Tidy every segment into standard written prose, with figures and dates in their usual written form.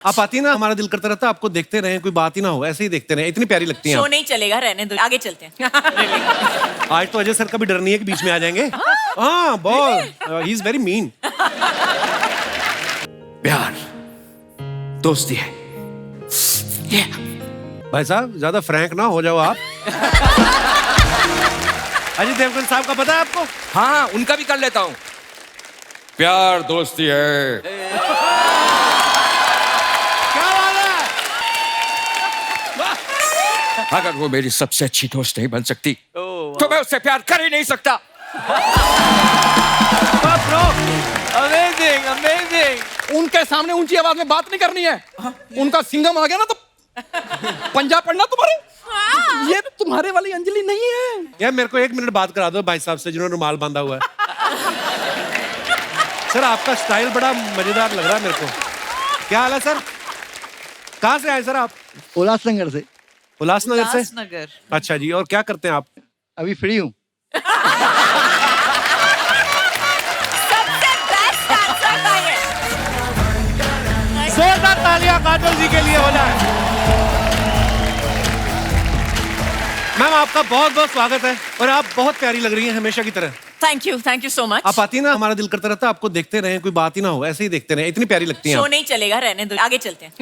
आप आती है ना, हमारा दिल करता रहता है आपको देखते रहे, कोई बात ही ना हो, ऐसे ही देखते रहे, इतनी प्यारी लगती हैं शो आप। नहीं चलेगा, रहने दो, आगे चलते हैं। आज तो अजय सर का भी डर नहीं है कि बीच में आ जाएंगे। हाँ बहुत, ही इज वेरी मीन। प्यार दोस्ती है। भाई साहब ज्यादा फ्रैंक ना हो जाओ आप। अजय देवगन साहब का पता है आपको? हाँ, उनका भी कर लेता हूँ। प्यार दोस्ती है। क्या बात है? अगर वो मेरी सबसे अच्छी दोस्त नहीं बन सकती तो मैं उससे प्यार कर ही नहीं सकता। Amazing amazing. उनके सामने ऊंची आवाज में बात नहीं करनी है। उनका सिंघम आ गया ना तो पंजाब पढ़ना तुम्हारे। ये तुम्हारे वाली अंजलि नहीं है। यार मेरे को 1 मिनट बात करा दो भाई साहब से जिन्होंने रुमाल बांधा हुआ है। सर आपका स्टाइल बड़ा मजेदार लग रहा है मेरे को। क्या हाल है सर? कहाँ से आए सर आप? उल्लासनगर से। उल्लासनगर से? उल्लासनगर। अच्छा जी, और क्या करते हैं आप? अभी फ्री हूँ। सबसे बेस्ट आंसर था ये। जोरदार तालियां काजल जी के लिए हो जाए। मैम आपका बहुत बहुत स्वागत है और आप बहुत प्यारी लग रही हैं हमेशा की तरह। Thank you so much. आप आती है ना, हमारा दिल करता रहता है आपको देखते रहे, कोई बात ही ना हो, ऐसे ही देखते रहे, इतनी प्यारी लगती हैं शो आप। नहीं चलेगा, रहने दो, आगे चलते हैं।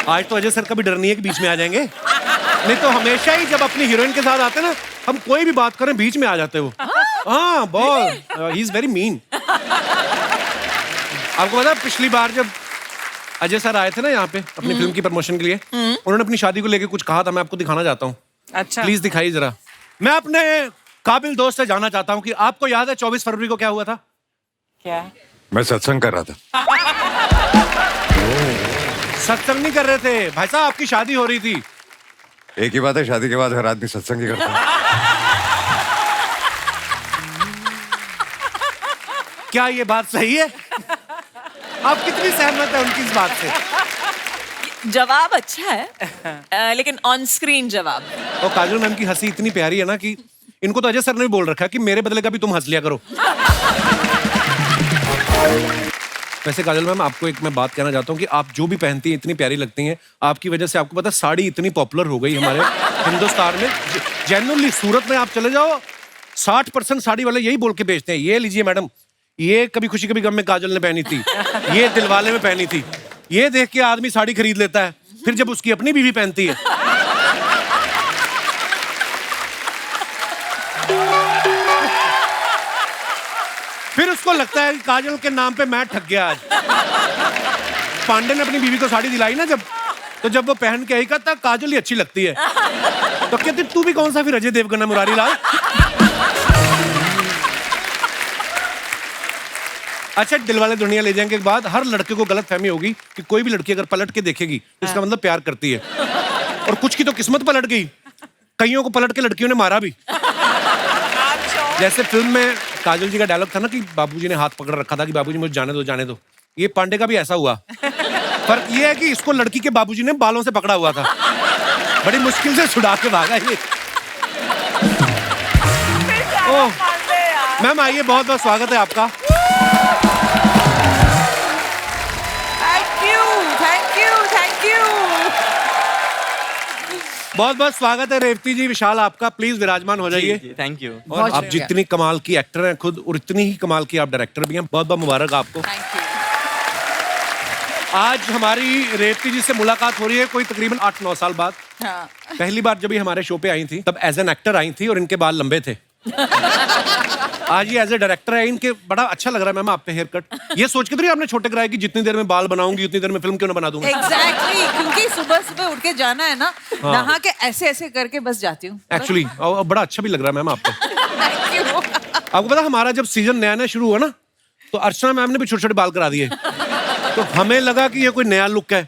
आज तो अजय सर का भी डर नहीं है कि बीच में आ जाएंगे। नहीं तो हमेशा ही जब अपनी हीरोइन के साथ आते ना, हम कोई भी बात करें बीच में आ जाते वो। हाँ बहुत, ही इज वेरी मीन। आपको पता है पिछली बार जब अजय सर आए थे ना यहाँ पे अपनी फिल्म की प्रमोशन के लिए, उन्होंने अपनी शादी को लेकर कुछ कहा था, मैं आपको दिखाना चाहता हूँ। अच्छा प्लीज दिखाइए जरा। मैं अपने काबिल दोस्त से जानना चाहता हूँ कि आपको याद है 24 फरवरी को क्या हुआ था? क्या? मैं सत्संग कर रहा था। सत्संग नहीं कर रहे थे भाई साहब, आपकी शादी हो रही थी। एक ही बात है, शादी के बाद हर आदमी सत्संग ही करता है। क्या ये बात सही है? आप कितनी सहमत है उनकी इस बात से? जवाब अच्छा है, लेकिन ऑन स्क्रीन जवाब। और काजल मैम की हंसी इतनी प्यारी है ना कि इनको तो अजय सर ने भी बोल रखा है कि मेरे बदले का भी तुम हंस लिया करो। वैसे काजल मैम आपको एक मैं बात कहना चाहता हूँ कि आप जो भी पहनती हैं इतनी प्यारी लगती हैं। आपकी वजह से, आपको पता है साड़ी इतनी पॉपुलर हो गई हमारे हिंदुस्तान में। जेन्युइनली सूरत में आप चले जाओ, 60% साड़ी वाले यही बोल के बेचते हैं, ये लीजिए मैडम, ये कभी खुशी कभी गम में काजल ने पहनी थी, ये दिलवाले में पहनी थी। ये देख के आदमी साड़ी खरीद लेता है, फिर जब उसकी अपनी बीवी पहनती है फिर उसको लगता है कि काजल के नाम पे मैं ठग गया आज। पांडे ने अपनी बीवी को साड़ी दिलाई ना जब वो पहन के आई, कहता काजल ही अच्छी लगती है। तो कहते तू भी कौन सा फिर अजय देवगन है मुरारी लाल। अच्छा, दिलवाले दुल्हनिया ले जाएंगे के बाद हर लड़के को गलत फहमी होगी कि कोई भी लड़की अगर पलट के देखेगी तो इसका मतलब प्यार करती है। और कुछ की तो किस्मत पलट गई, कईयों को पलट के लड़कियों ने मारा भी। जैसे फिल्म में काजल जी का डायलॉग था ना कि बाबूजी ने हाथ पकड़ रखा था कि बाबूजी मुझे जाने दो जाने दो। ये पांडे का भी ऐसा हुआ। फर्क ये है कि इसको लड़की के बाबूजी ने बालों से पकड़ा हुआ था, बड़ी मुश्किल से छुड़ा के भागा ये। ओह मैम आइए, बहुत बहुत स्वागत है आपका। Thank you. बहुत बहुत स्वागत है रेवती जी, विशाल आपका। प्लीज विराजमान हो जाइए। Thank you. और आप जितनी कमाल की एक्टर हैं खुद, और इतनी ही कमाल की आप डायरेक्टर भी हैं। बहुत बहुत मुबारक आपको। आज हमारी रेवती जी से मुलाकात हो रही है कोई तकरीबन 8-9 साल बाद। हाँ। पहली बार जब ये हमारे शो पे आई थी तब एज एन एक्टर आई थी और इनके बाल लंबे थे। आज ये एज ए डायरेक्टर है, इनके बड़ा अच्छा लग रहा है मैम आप पे हेयर कट। ये सोच के तो नहीं आपने छोटे कराया कि जितनी देर में बाल बनाऊंगी उतनी देर में फिल्म क्यों ना बना दूंगा। Exactly, क्योंकि सुबह सुबह उठ के जाना है ना, हाँ। नहा के ऐसे ऐसे करके बस जाती हूँ। एक्चुअली बड़ा अच्छा भी लग रहा है मैम आप पे। Thank you. आपको पता हमारा जब सीजन नया नया शुरू हुआ ना तो अर्चना मैम ने भी छोटे छोटे बाल करा दिए। तो हमें लगा कि ये कोई नया लुक है,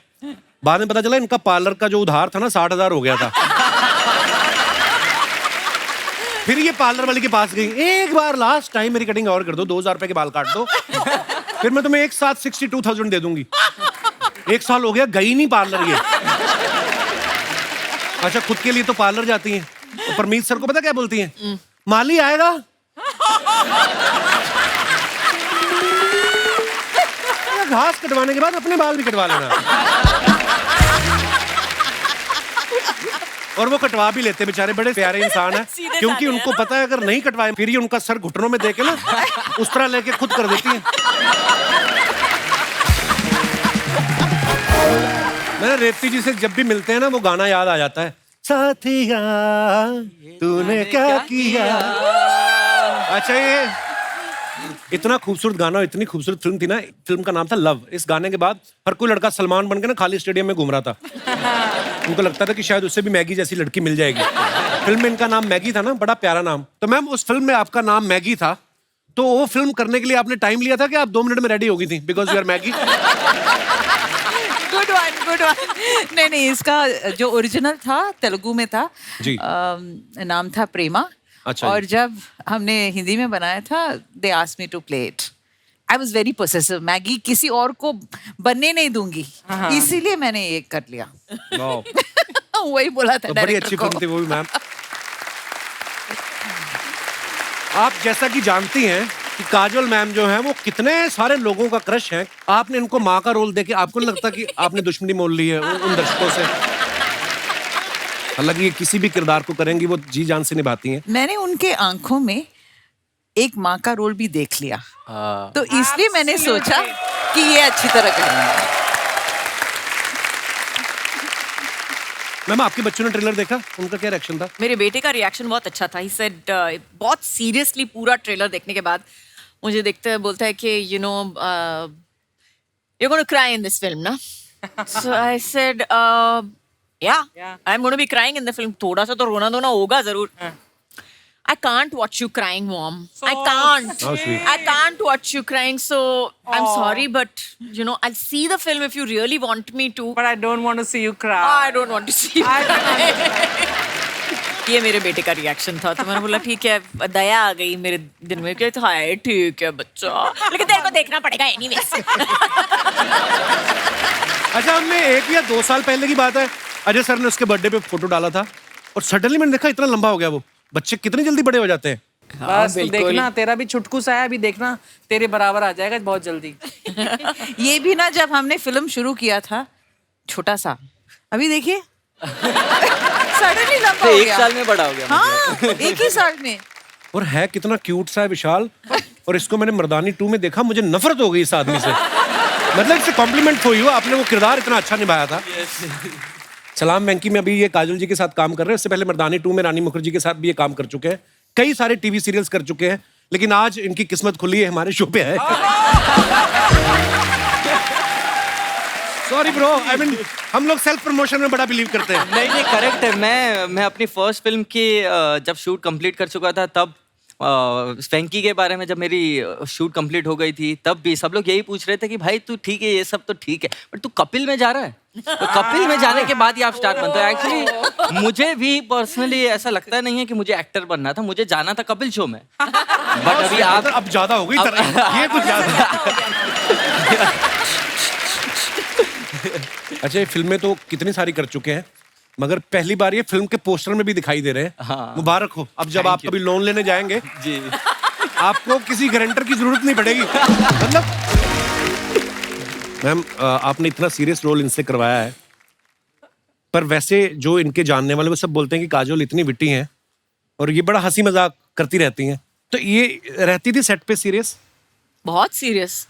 बाद में पता चला इनका पार्लर का जो उधार था ना 60,000 हो गया था। फिर ये पार्लर वाले के पास गई, एक बार लास्ट टाइम मेरी कटिंग और कर दो, 2,000 रुपए के बाल काट दो, फिर मैं तुम्हें एक साथ 62,000 दे दूंगी। 1 साल हो गया, गई नहीं पार्लर ये। अच्छा खुद के लिए तो पार्लर जाती हैं, तो परमीत सर को पता क्या बोलती हैं? माली आएगा। घास कटवाने के बाद अपने बाल भी कटवा लेना। और वो कटवा भी लेते बेचारे, बड़े प्यारे इंसान है, सीधे क्योंकि साधे, उनको है ना? पता है अगर नहीं कटवाए फिर ये उनका सर घुटनों में देके ना उस तरह लेके खुद कर देती है। मैंने रेवती जी से जब भी मिलते हैं ना वो गाना याद आ जाता है, साथिया तूने क्या किया। अच्छा, ये इतना खूबसूरत गाना, इतनी खूबसूरत फिल्म थी ना, फिल्म का नाम था लव। इस गाने के बाद हर कोई लड़का सलमान बन के ना खाली स्टेडियम में घूम रहा था। उनको लगता था कि शायद उससे भी मैगी जैसी लड़की मिल जाएगी। फिल्म में इनका नाम मैगी था ना, बड़ा प्यारा नाम। तो मैम उस फिल्म में आपका नाम मैगी था, तो वो फिल्म करने के लिए आपने टाइम लिया था कि आप 2 मिनट में रेडी हो गई थी because you are Maggi? Good one, good one. नहीं, इसका जो ओरिजिनल था तेलुगु में था जी। नाम था प्रेमा। अच्छा और जी। जब हमने हिंदी में बनाया था, they asked me to play it. I was very possessive, Maggi किसी और को बनने नहीं दूंगी, इसीलिए मैंने ये कर लिया। वही बोला था तो बड़ी डायरेक्टर अच्छी को। फिल्म थी वो भी मैम। आप जैसा कि जानती हैं कि काजोल मैम जो है वो कितने सारे लोगों का क्रश है। आपने इनको माँ का रोल देके आपको नहीं लगता कि आपने दुश्मनी मोल ली है उन दर्शकों से? हालांकि ये किसी भी किरदार को करेंगी वो जी जान से निभाती हैं। मैंने उनके आंखों में एक माँ का रोल भी देख लिया, तो इसलिए मैंने सोचा कि ये अच्छी तरह करेंगे। मैम आपके बच्चों ने ट्रेलर देखा, उनका क्या रिएक्शन था? मेरे बेटे का रिएक्शन बहुत अच्छा था। ही सेड बहुत सीरियसली पूरा ट्रेलर देखने के बाद मुझे देखते बोलता है कि you know you're going to cry in this film, na? So I said, yeah, I'm going to be crying in the film. थोड़ा सा तो रोना धोना होगा जरूर. I can't watch you crying, Mom. I can't. How sweet. I can't watch you crying. So I'm sorry, but you know, I'll see the film if you really want me to. But I don't want to see you cry. I don't want to see you cry. ये मेरे बेटे का reaction था, तो मैंने बोला ठीक है, दया आ गई मेरे दिल में कि हाय ठीक है बच्चा, लेकिन तेरे को देखना पड़ेगा एनीवेज। अच्छा, हमने 1 या 2 साल पहले की बात है, अजय सर ने उसके बर्थडे पे फोटो डाला था और सडनली मैंने देखा इतना लंबा हो गया वो। बच्चे कितनी जल्दी बड़े हो जाते हैं। बस तू देखना, तेरा भी छुटकू सा है, अभी देखना तेरे बराबर आ जाएगा बहुत जल्दी। ये भी ना, जब हमने फिल्म शुरू किया था छोटा सा, अभी देखिए सडनली लंबा हो गया। 1 साल में बड़ा हो गया। हाँ, 1 ही साल में। और है कितना क्यूट सा है विशाल। और इसको मैंने मर्दानी 2 में देखा, मुझे नफरत हो गई इस आदमी से। मतलब इससे कॉम्प्लीमेंट फॉर यू, आपने वो किरदार इतना अच्छा निभाया था। सलाम वेंकी में अभी ये काजोल जी के साथ काम कर रहे हैं, इससे पहले मर्दानी 2 में रानी मुखर्जी के साथ भी ये काम कर चुके हैं, कई सारे टीवी सीरियल्स कर चुके हैं, लेकिन आज इनकी किस्मत खुली है, हमारे शो पे है। सॉरी ब्रो, आई मीन हम लोग सेल्फ प्रमोशन में बड़ा बिलीव करते हैं। नहीं करेक्ट है। मैं अपनी फर्स्ट फिल्म की जब शूट कंप्लीट कर चुका था, तब वेंकी के बारे में जब मेरी शूट कंप्लीट हो गई थी, तब भी सब लोग यही पूछ रहे थे कि भाई तू ठीक है, ये सब तो ठीक है, बट तू कपिल में जा रहा है। तो कपिल में जाने के बाद ही आप स्टार्ट बनते हो। एक्चुअली मुझे भी पर्सनली ऐसा लगता नहीं है कि मुझे एक्टर बनना था, मुझे जाना था कपिल शो में। बट अभी आप अब ज्यादा हो गई ये कुछ ज्यादा। अच्छा, ये फिल्में तो कितनी सारी कर चुके हैं, मगर पहली बार ये फिल्म के पोस्टर में भी दिखाई दे रहे हैं। हाँ। मुबारक हो। अब जब आप कभी लोन लेने जाएंगे जी, आपको किसी गारंटर की जरूरत नहीं पड़ेगी। मतलब मैम आपने इतना सीरियस रोल इनसे करवाया है, पर वैसे जो इनके जानने वाले वो सब बोलते हैं कि काजोल इतनी विट्टी हैं और ये बड़ा हंसी मजाक करती रहती हैं, तो ये रहती थी सेट पे सीरियस? बहुत सीरियस,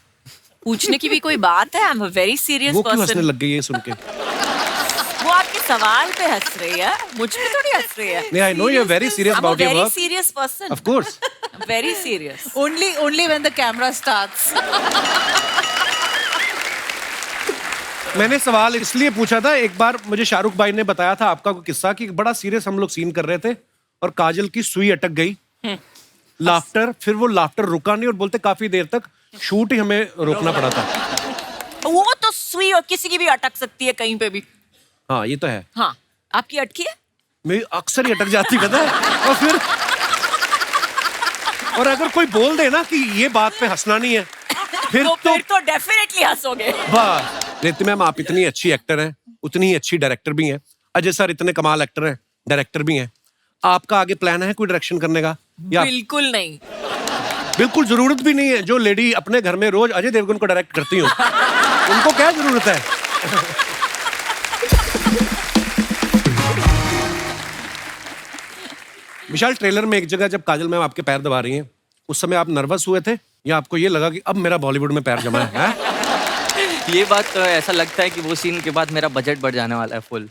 पूछने की भी कोई बात है। I am a very serious वो क्यों हंसने पर्सन। लग गई ये सुन के? वो आपके सवाल पे हंस रही है, मुझ पे थोड़ी हंस रही है। नहीं, I know you're very serious about your very work. serious person. Of course. Very serious. Only when the camera starts. मैंने सवाल इसलिए पूछा था, एक बार मुझे शाहरुख भाई ने बताया था आपका कोई किस्सा कि बड़ा सीरियस हम लोग सीन कर रहे थे और काजल की सुई अटक गई, लाफ्टर, फिर वो लाफ्टर रुका नहीं और बोलते काफी देर तक शूट ही हमें रोकना पड़ा था। वो तो सुई और किसी की भी अटक सकती है कहीं पे भी। हाँ ये तो है। हाँ, आपकी अटकी है? मेरी अक्सर ही अटक जाती पता है। और फिर और अगर कोई बोल दे ना कि ये बात पे हंसना नहीं है, फिर तो डेफिनेटली हंसोगे। वाह रेती मैम, आप इतनी अच्छी एक्टर हैं, उतनी ही अच्छी डायरेक्टर भी हैं। अजय सर इतने कमाल एक्टर हैं, डायरेक्टर भी हैं। आपका आगे प्लान है कोई डायरेक्शन करने का? या बिल्कुल नहीं। बिल्कुल जरूरत भी नहीं है। जो लेडी अपने घर में रोज अजय देवगन को डायरेक्ट करती हो, उनको क्या जरूरत है? विशाल, ट्रेलर में एक जगह जब काजल मैम आपके पैर दबा रही हैं, उस समय आप नर्वस हुए थे या आपको ये लगा कि अब मेरा बॉलीवुड में पैर जमा है? ये बात तो ऐसा लगता है कि वो सीन के बाद मेरा बजट बढ़ जाने वाला है फुल।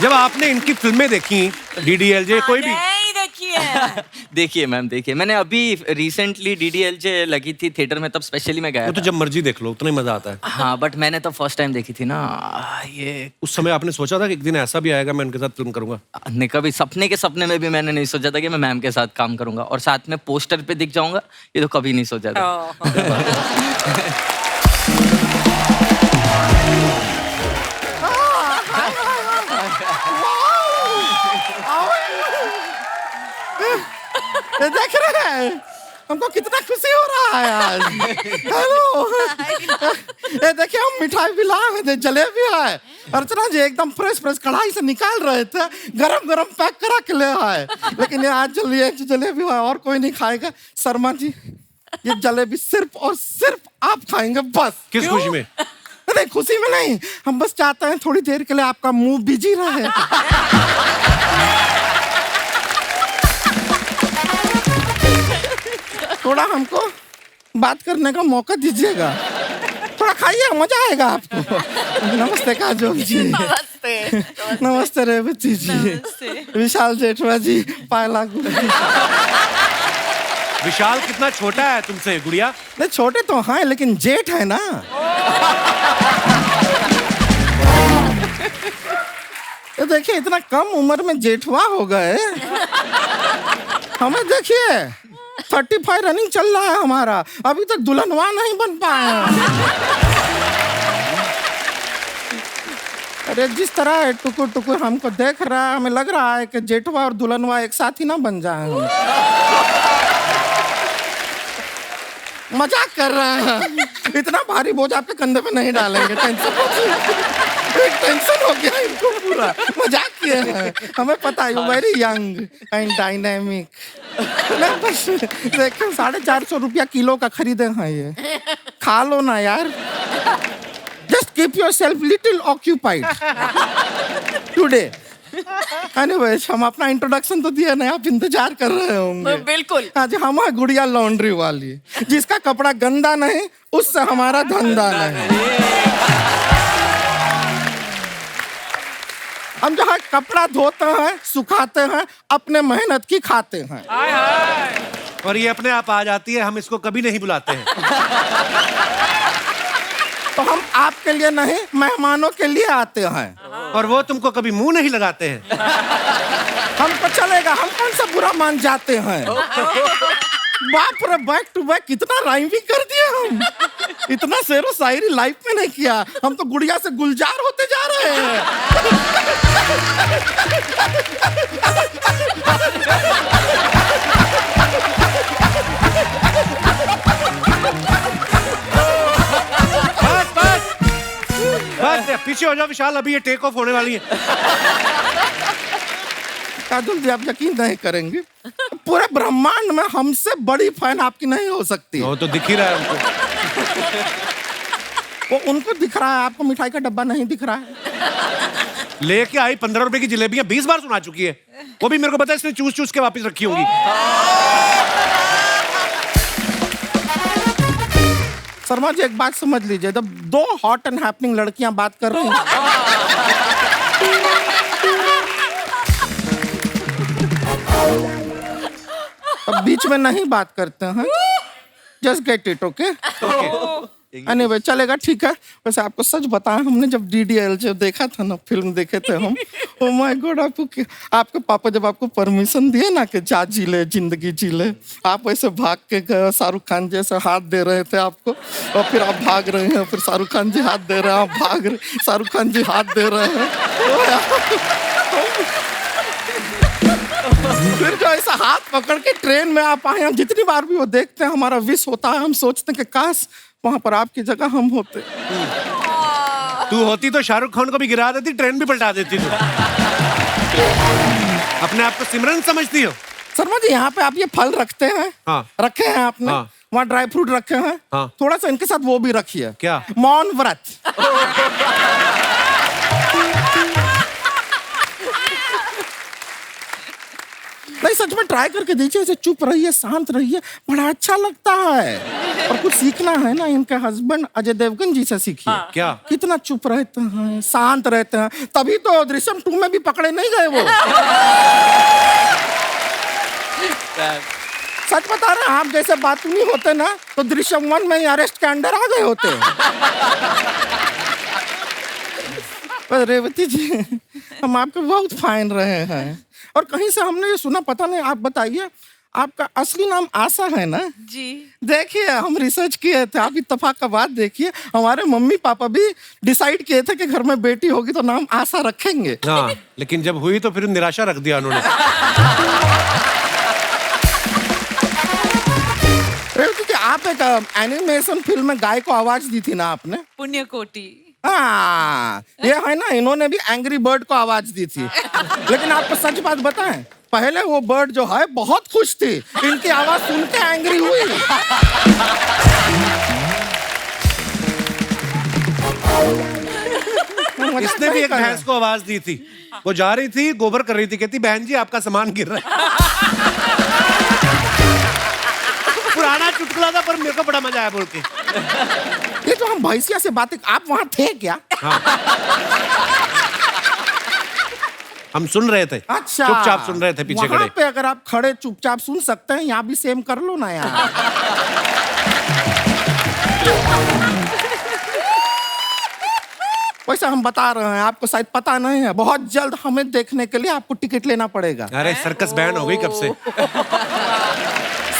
जब आपने इनकी फिल्में देखी, डीडीएलजे, कोई भी नहीं देखी है। देखिए मैम, देखिए मैंने अभी रिसेंटली डीडीएलजे लगी थी थिएटर में, तब स्पेशली मैं गया वो तो था। जब मर्जी देख लो, उतना ही मजा आता है। हाँ, बट मैंने तो फर्स्ट टाइम देखी थी ना ये। उस समय आपने सोचा था कि एक दिन ऐसा भी आएगा मैं उनके साथ फिल्म करूंगा? ने कभी सपने के सपने में भी मैंने नहीं सोचा था कि मैं मैम के साथ काम करूंगा और साथ में पोस्टर पे दिख जाऊंगा, ये तो कभी नहीं सोचा था। ये देख रहे हैं हमको कितना खुशी हो रहा है आज। हेलो, ये देखिए हम मिठाई भी लाए हुए थे, जलेबी है। अर्चना जी एकदम फ्रेश फ्रेश कढ़ाई से निकाल रहे थे, गरम गरम पैक करा के ले आए। लेकिन ये आज जलेबी है और कोई नहीं खाएगा। शर्मा जी, ये जलेबी सिर्फ और सिर्फ आप खाएंगे बस। किस खुशी में? नहीं, खुशी में नहीं, हम बस चाहते हैं थोड़ी देर के लिए आपका मुंह बिजी रहे। थोड़ा हमको बात करने का मौका दीजिएगा। थोड़ा खाइए, मजा आएगा आपको। नमस्ते काजोल जी। नमस्ते। नमस्ते रेवती जी। विशाल जेठवा जी, पायला गुड़िया। विशाल कितना छोटा है तुमसे, गुड़िया? नहीं, छोटे तो हैं लेकिन जेठ है ना। ये देखिए इतना कम उम्र में जेठवा हो गए। हमें देखिए 35 रनिंग चल रहा है हमारा, अभी तक दुल्हनवा नहीं बन पाए। अरे जिस तरह टुकुर टुकुर हमको देख रहा है, हमें लग रहा है कि जेठवा और दुल्हनवा एक साथ ही ना बन जाए। मजाक कर रहे हैं। इतना भारी बोझ आपके कंधे पे नहीं डालेंगे, टेंशन हो गया इनको पूरा। मजाक किए हैं, हमें पता है you very young and dynamic. बस देखो 450 रुपया किलो का खरीदे हैं ये, खा लो ना यार। Just keep your self little occupied today. Anyways, हम अपना इंट्रोडक्शन तो दिया नहीं, आप इंतजार कर रहे होंगे। बिल्कुल। आज हम है गुड़िया लॉन्ड्री वाली, जिसका कपड़ा गंदा नहीं उससे हमारा धंधा नहीं। हम जो है कपड़ा धोते हैं, सुखाते हैं, अपने मेहनत की खाते हैं। और ये अपने आप आ जाती है, हम इसको कभी नहीं बुलाते हैं। तो हम आपके लिए नहीं, मेहमानों के लिए आते हैं। और वो तुमको कभी मुंह नहीं लगाते हैं। हमको चलेगा, हम कौन सा बुरा मान जाते हैं। बाप रे, बैक टू बैक कितना राइमिंग कर दिया हम। इतना शेरो शायरी लाइफ में नहीं किया। हम तो गुड़िया से गुलजार होते जा रहे हैं। बस पीछे हो जाओ विशाल, अभी ये टेक ऑफ होने वाली है। काजल जी, आप यकीन नहीं करेंगे, पूरे ब्रह्मांड में हमसे बड़ी फैन आपकी नहीं हो सकती। वो तो दिख ही रहा है उनको। वो उनको दिख रहा है, आपको मिठाई का डब्बा नहीं दिख रहा है। लेके आई 15 रुपए की जलेबियां 20 बार सुना चुकी है। वो भी मेरे को पता है, इसने चूस चूस के वापस रखी होंगी। शर्मा जी, एक बात समझ लीजिए, जब दो हॉट एंड हैपनिंग लड़कियां बात कर रही हैं, अब बीच में नहीं बात करते हैं। Just get it, okay? Anyway, चलेगा, ठीक है। वैसे आपको सच बताएं, हमने जब डीडीएलजे देखा था ना, फिल्म देखे थे हम, ओ माय गॉड, आपके पापा जब आपको परमिशन दिए ना कि जा जी ले, जिंदगी जी ले, आप ऐसे भाग के गए, शाहरुख खान जैसे हाथ दे रहे थे आपको, और फिर आप भाग रहे हैं, फिर शाहरुख खान जी हाथ दे रहे हैं, आप भाग रहे, शाहरुख खान जी हाथ दे रहे हैं। फिर जो ऐसा हाथ पकड़ के ट्रेन में आप आए, हम जितनी बार भी वो देखते हैं, हमारा विश होता है, हम सोचते हैं कि काश वहां पर आपकी जगह हम होते। तू होती तो शाहरुख खान को भी गिरा देती, ट्रेन भी पलटा देती तू। अपने आप को सिमरन समझती हो? शर्मा जी यहाँ पे आप ये फल रखते हैं, हाँ। रखे हैं आपने, हाँ। वहाँ ड्राई फ्रूट रखे हैं, हाँ। थोड़ा सा इनके साथ वो भी रखिए। क्या? मौन व्रत। नहीं सच में ट्राई करके देखिए, ऐसे चुप रहिए, शांत रहिए, बड़ा अच्छा लगता है। और कुछ सीखना है ना, इनके हस्बैंड अजय देवगन जी से सीखिए। क्या? कितना चुप रहते हैं, शांत रहते हैं, तभी तो दृश्यम 2 में भी पकड़े नहीं गए वो। सच बता रहे हैं, आप जैसे बातूनी होते ना तो दृश्यम 1 में ही अरेस्ट के अंडर आ गए होते। पर रेवती जी, हम आपके बहुत फाइन रहे हैं, और कहीं से हमने ये सुना, पता नहीं, आप बताइए, आपका असली नाम आशा है ना? जी। देखिए हम रिसर्च किए थे, आप इत्तेफाक का बात देखिए, हमारे मम्मी पापा भी डिसाइड किए थे कि घर में बेटी होगी तो नाम आशा रखेंगे। हाँ, लेकिन जब हुई तो फिर निराशा रख दिया उन्होंने। रेवती जी, आप एक एनिमेशन फिल्म में गाय को आवाज दी थी ना आपने? पुण्यकोटि। हाँ, ये है ना, इन्होंने भी एंग्री बर्ड को आवाज दी थी। लेकिन आपको सच बात बताएं, पहले वो बर्ड जो है बहुत खुश थी, इनकी आवाज सुन के एंग्री हुई। इसने भी एक भैंस को आवाज दी थी, वो जा रही थी, गोबर कर रही थी, कहती बहन जी आपका सामान गिर रहा है। पुराना चुटकुला था पर मेरे को बड़ा मजा आया बोल के। ये तो हम भैंसिया से बातें, आप वहां थे क्या? हाँ। हम सुन रहे थे, अच्छा, चुपचाप सुन रहे थे पीछे वहां खड़े। पे अगर आप खड़े चुपचाप सुन सकते हैं, यहाँ भी सेम कर लो ना यार। वैसे हम बता रहे हैं, आपको शायद पता नहीं है, बहुत जल्द हमें देखने के लिए आपको टिकट लेना पड़ेगा। अरे सर्कस बैन हो गई कब से।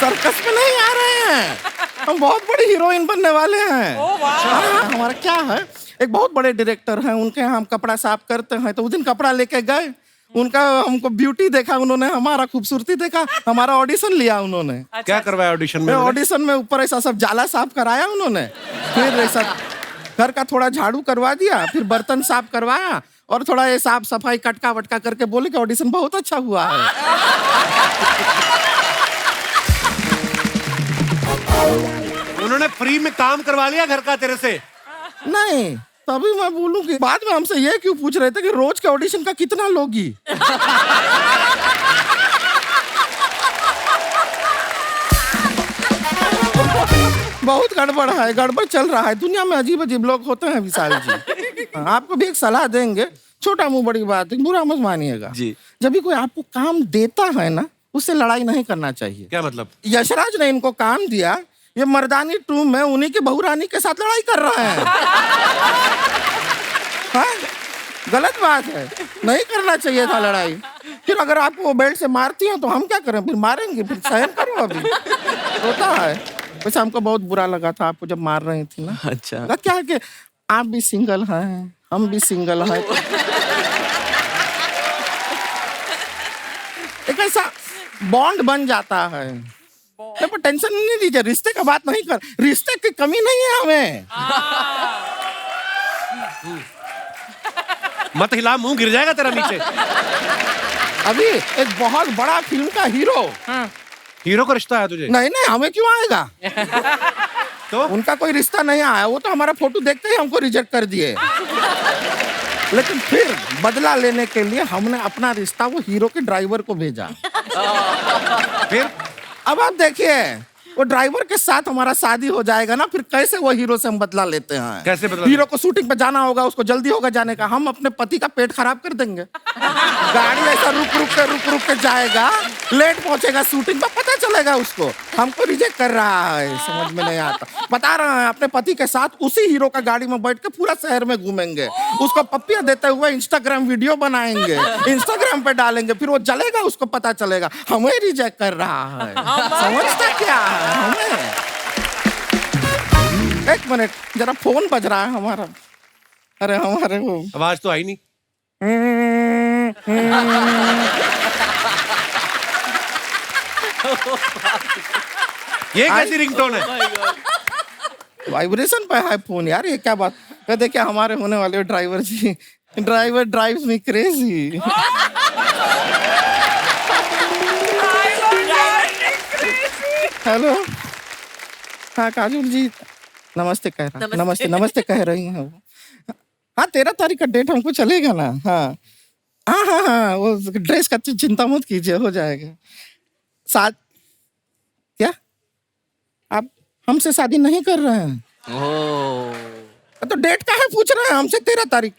सर्कस में नहीं आ रहे हैं, हम बहुत बड़ी हीरोइन बनने वाले हैं। हाँ, हमारा क्या है, एक बहुत बड़े डायरेक्टर हैं, उनके यहाँ हम कपड़ा साफ करते हैं, तो उस दिन कपड़ा लेके गए, उनका हमको ब्यूटी देखा उन्होंने, हमारा खूबसूरती देखा, हमारा ऑडिशन लिया उन्होंने। क्या करवाया ऑडिशन में? ऑडिशन में ऊपर ऐसा सब जाला साफ कराया उन्होंने, फिर ऐसा घर का थोड़ा झाड़ू करवा दिया, फिर बर्तन साफ करवाया, और थोड़ा ये साफ सफाई कटका वटका करके बोले कि ऑडिशन बहुत अच्छा हुआ है। उन्होंने फ्री में काम करवा लिया घर का तेरे से? नहीं, तभी मैं बोलूं कि बाद में हमसे ये क्यों पूछ रहे थे कि रोज के ऑडिशन का कितना लोगी। बहुत गड़बड़ है, गड़बड़ चल रहा है दुनिया में, अजीब अजीब लोग होते हैं विशाल जी। आपको भी एक सलाह देंगे, छोटा मुंह बड़ी बात है, बुरा मत मानिएगा जी। जब भी कोई आपको काम देता है ना, उससे लड़ाई नहीं करना चाहिए। क्या मतलब? यशराज ने इनको काम दिया, ये मर्दानी 2 में उन्हीं की बहू रानी के साथ लड़ाई कर रहे हैं। हाँ? गलत बात है, नहीं करना चाहिए था लड़ाई। फिर अगर आपको वो बेल्ट से मारती हैं तो हम क्या करें, फिर मारेंगे, फिर सहन करो, अभी होता है। वैसे हमको बहुत बुरा लगा था आपको जब मार रही थी ना। अच्छा। लगा क्या है कि आप भी सिंगल हैं, हम भी सिंगल हैं, एक ऐसा बॉन्ड बन जाता है। पर टेंशन नहीं लीजिए, रिश्ते का बात नहीं कर, रिश्ते की कमी नहीं है हमें। मत हिला, मुंह गिर जाएगा तेरा नीचे। अभी एक बहुत बड़ा फिल्म का हीरो, हीरो का रिश्ता है तुझे? नहीं नहीं, हमें क्यों आएगा? तो उनका कोई रिश्ता नहीं आया, वो तो हमारा फोटो देखते ही हमको रिजेक्ट कर दिए। लेकिन फिर बदला लेने के लिए हमने अपना रिश्ता वो हीरो के ड्राइवर को भेजा। फिर अब आप देखिए, वो ड्राइवर के साथ हमारा शादी हो जाएगा ना, फिर कैसे वो हीरो से हम बदला लेते हैं। कैसे बदला? हीरो को शूटिंग पे जाना होगा, उसको जल्दी होगा जाने का, हम अपने पति का पेट खराब कर देंगे। गाड़ी ऐसा रुक रुक के जाएगा, लेट पहुंचेगा शूटिंग पे, पता चलेगा उसको, हमको रिजेक्ट कर रहा है, समझ में नहीं आता। बता रहे हैं, अपने पति के साथ उसी हीरो का गाड़ी में बैठ के पूरा शहर में घूमेंगे, उसको पप्पियां देते हुए इंस्टाग्राम वीडियो बनाएंगे, इंस्टाग्राम पे डालेंगे, फिर वो जलेगा, उसको पता चलेगा हमें रिजेक्ट कर रहा है। समझता क्या है हमें? एक मिनट, जरा फोन बज रहा है हमारा। अरे हमारे वो आवाज तो आई नहीं। ये कैसी रिंगटोन है? वाइब्रेशन पे है फोन यार, ये क्या बात? कहते क्या हमारे होने वाले ड्राइवर जी, driver drives me crazy. Hello. हाँ काजोल जी, नमस्ते कह रहा, नमस्ते नमस्ते कह रही हैं वो। हाँ 13 तारीख का डेट हमको चलेगा ना। हाँ हाँ हाँ हाँ, वो ड्रेस का चिंता मत कीजिए, हो जाएगा। साथ क्या आप हमसे शादी नहीं कर रहे हैं? तो डेट का है पूछ रहे हैं हमसे? 13 तारीख,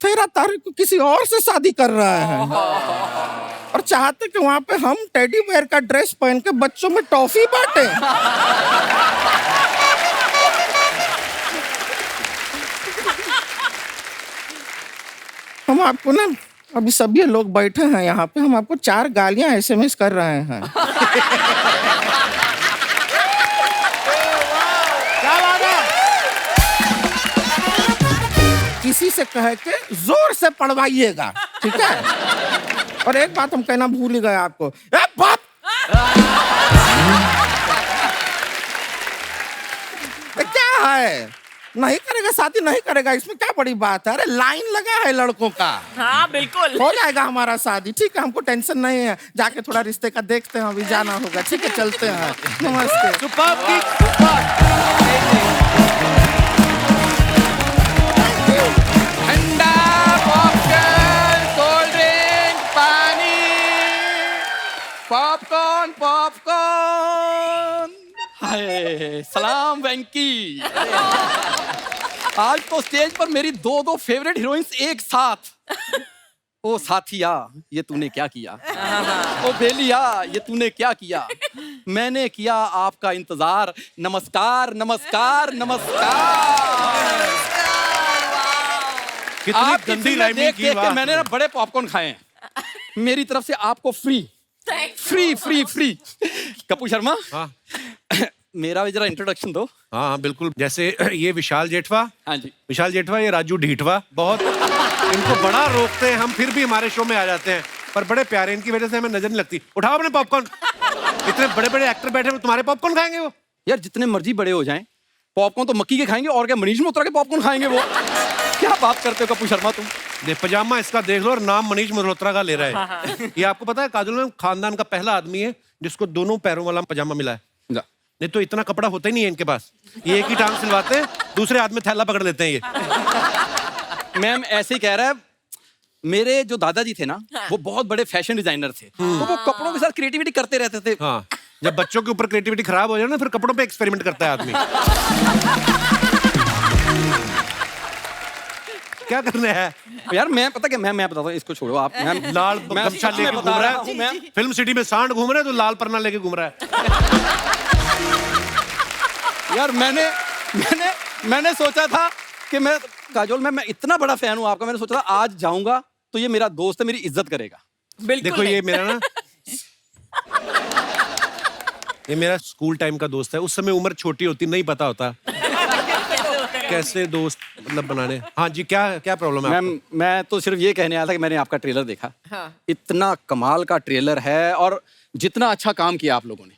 13 तारीख को किसी और से शादी कर रहा है और चाहते कि वहां पे हम टेडी बेयर का ड्रेस पहन के बच्चों में टॉफी बांटे। हम आपको ना, अभी सभी लोग बैठे हैं यहाँ पे, हम आपको 4 गालियां SMS कर रहे हैं। क्या बात है? किसी से कह के जोर से पढ़वाइएगा, ठीक है? और एक बात हम कहना भूल ही गए आपको, ए बाप! क्या है, नहीं करेगा शादी, नहीं करेगा, इसमें क्या बड़ी बात है? अरे लाइन लगा है लड़कों का। हाँ बिल्कुल। हो जाएगा हमारा शादी, ठीक है? हमको टेंशन नहीं है, जाके थोड़ा रिश्ते का देखते हैं, अभी जाना होगा, ठीक है? चलते हैं, नमस्ते। सुपर्ब की ठंडा पॉपकॉर्न, कोल्ड ड्रिंक, पानी, पॉपकॉर्न पॉपकॉर्न। हाय सलाम वेंकी। आज तो स्टेज पर मेरी 2 फेवरेट हीरोइंस एक साथ। ओ साथिया, ये तूने क्या किया? ओ बेलिया, ये तूने क्या किया? मैंने किया आपका इंतजार। नमस्कार नमस्कार नमस्कार। कितनी आपकी गंदी फिल्में राइमिंग देख की, देख के वाह। मैंने ना बड़े पॉपकॉर्न खाए हैं। मेरी तरफ से आपको free free free free. Kapoor Sharma, हाँ मेरा भी जरा इंट्रोडक्शन दो। हाँ हाँ, बिल्कुल। जैसे ये विशाल जेठवा, हाँ जी। विशाल जेठवा, ये राजू ढीठवा। बहुत इनको बड़ा रोकते हैं हम, फिर भी हमारे शो में आ जाते हैं, पर बड़े प्यारे, इनकी वजह से हमें नजर नहीं लगती। उठाओ अपने पॉपकॉर्न। इतने बड़े बड़े एक्टर बैठे हैं, तुम्हारे पॉपकॉर्न खाएंगे वो? यार जितने मर्जी बड़े हो जाएं, पॉपकॉर्न तो मक्की के खाएंगे, और क्या मनीष मल्होत्रा के पॉपकॉर्न खाएंगे वो? क्या बात करते हो कपूर शर्मा तुम? ये पजामा इसका देख लो, और नाम मनीष मल्होत्रा का ले रहा है। ये आपको पता है काजोल में खानदान का पहला आदमी है जिसको दोनों पैरों वाला पजामा मिला है। नहीं तो इतना कपड़ा होता ही नहीं है इनके पास। ये एक ही टांग सिलवाते हैं, दूसरे हाथ में थैला पकड़ लेते हैं ये। मैम ऐसे ही कह रहा है, मेरे जो दादाजी थे ना, वो बहुत बड़े फैशन डिजाइनर थे, तो वो कपड़ों के साथ क्रिएटिविटी करते रहते थे। हाँ, जब बच्चों के ऊपर क्रिएटिविटी खराब हो जाए ना, फिर कपड़ों पे एक्सपेरिमेंट करता है आदमी। क्या करना है यार? मैं पता क्या, मैं बताता हूँ, इसको छोड़ो आप। मैम लाल मैं गमछा सच में लेके बता घूम रहा रहा हूँ, है, मैम। फिल्म सिटी में सांड घूम रहा है तो लाल परना लेके घूम रहा है। यार मैंने सोचा था कि मैं काजोल, मैं इतना बड़ा फैन हूँ आपका, मैंने सोचा था आज जाऊंगा तो ये मेरा दोस्त है, मेरी इज्जत करेगा। बिल्कुल देखो ये मेरा ना, ये मेरा स्कूल टाइम का दोस्त है। उस समय उम्र छोटी होती, नहीं पता होता कैसे दोस्त मतलब बनाने। हाँ जी, क्या क्या प्रॉब्लम है मैम आपको? मैं तो सिर्फ ये कहने आया था कि मैंने आपका ट्रेलर देखा। हाँ। इतना कमाल का ट्रेलर है, और जितना अच्छा काम किया आप लोगों ने,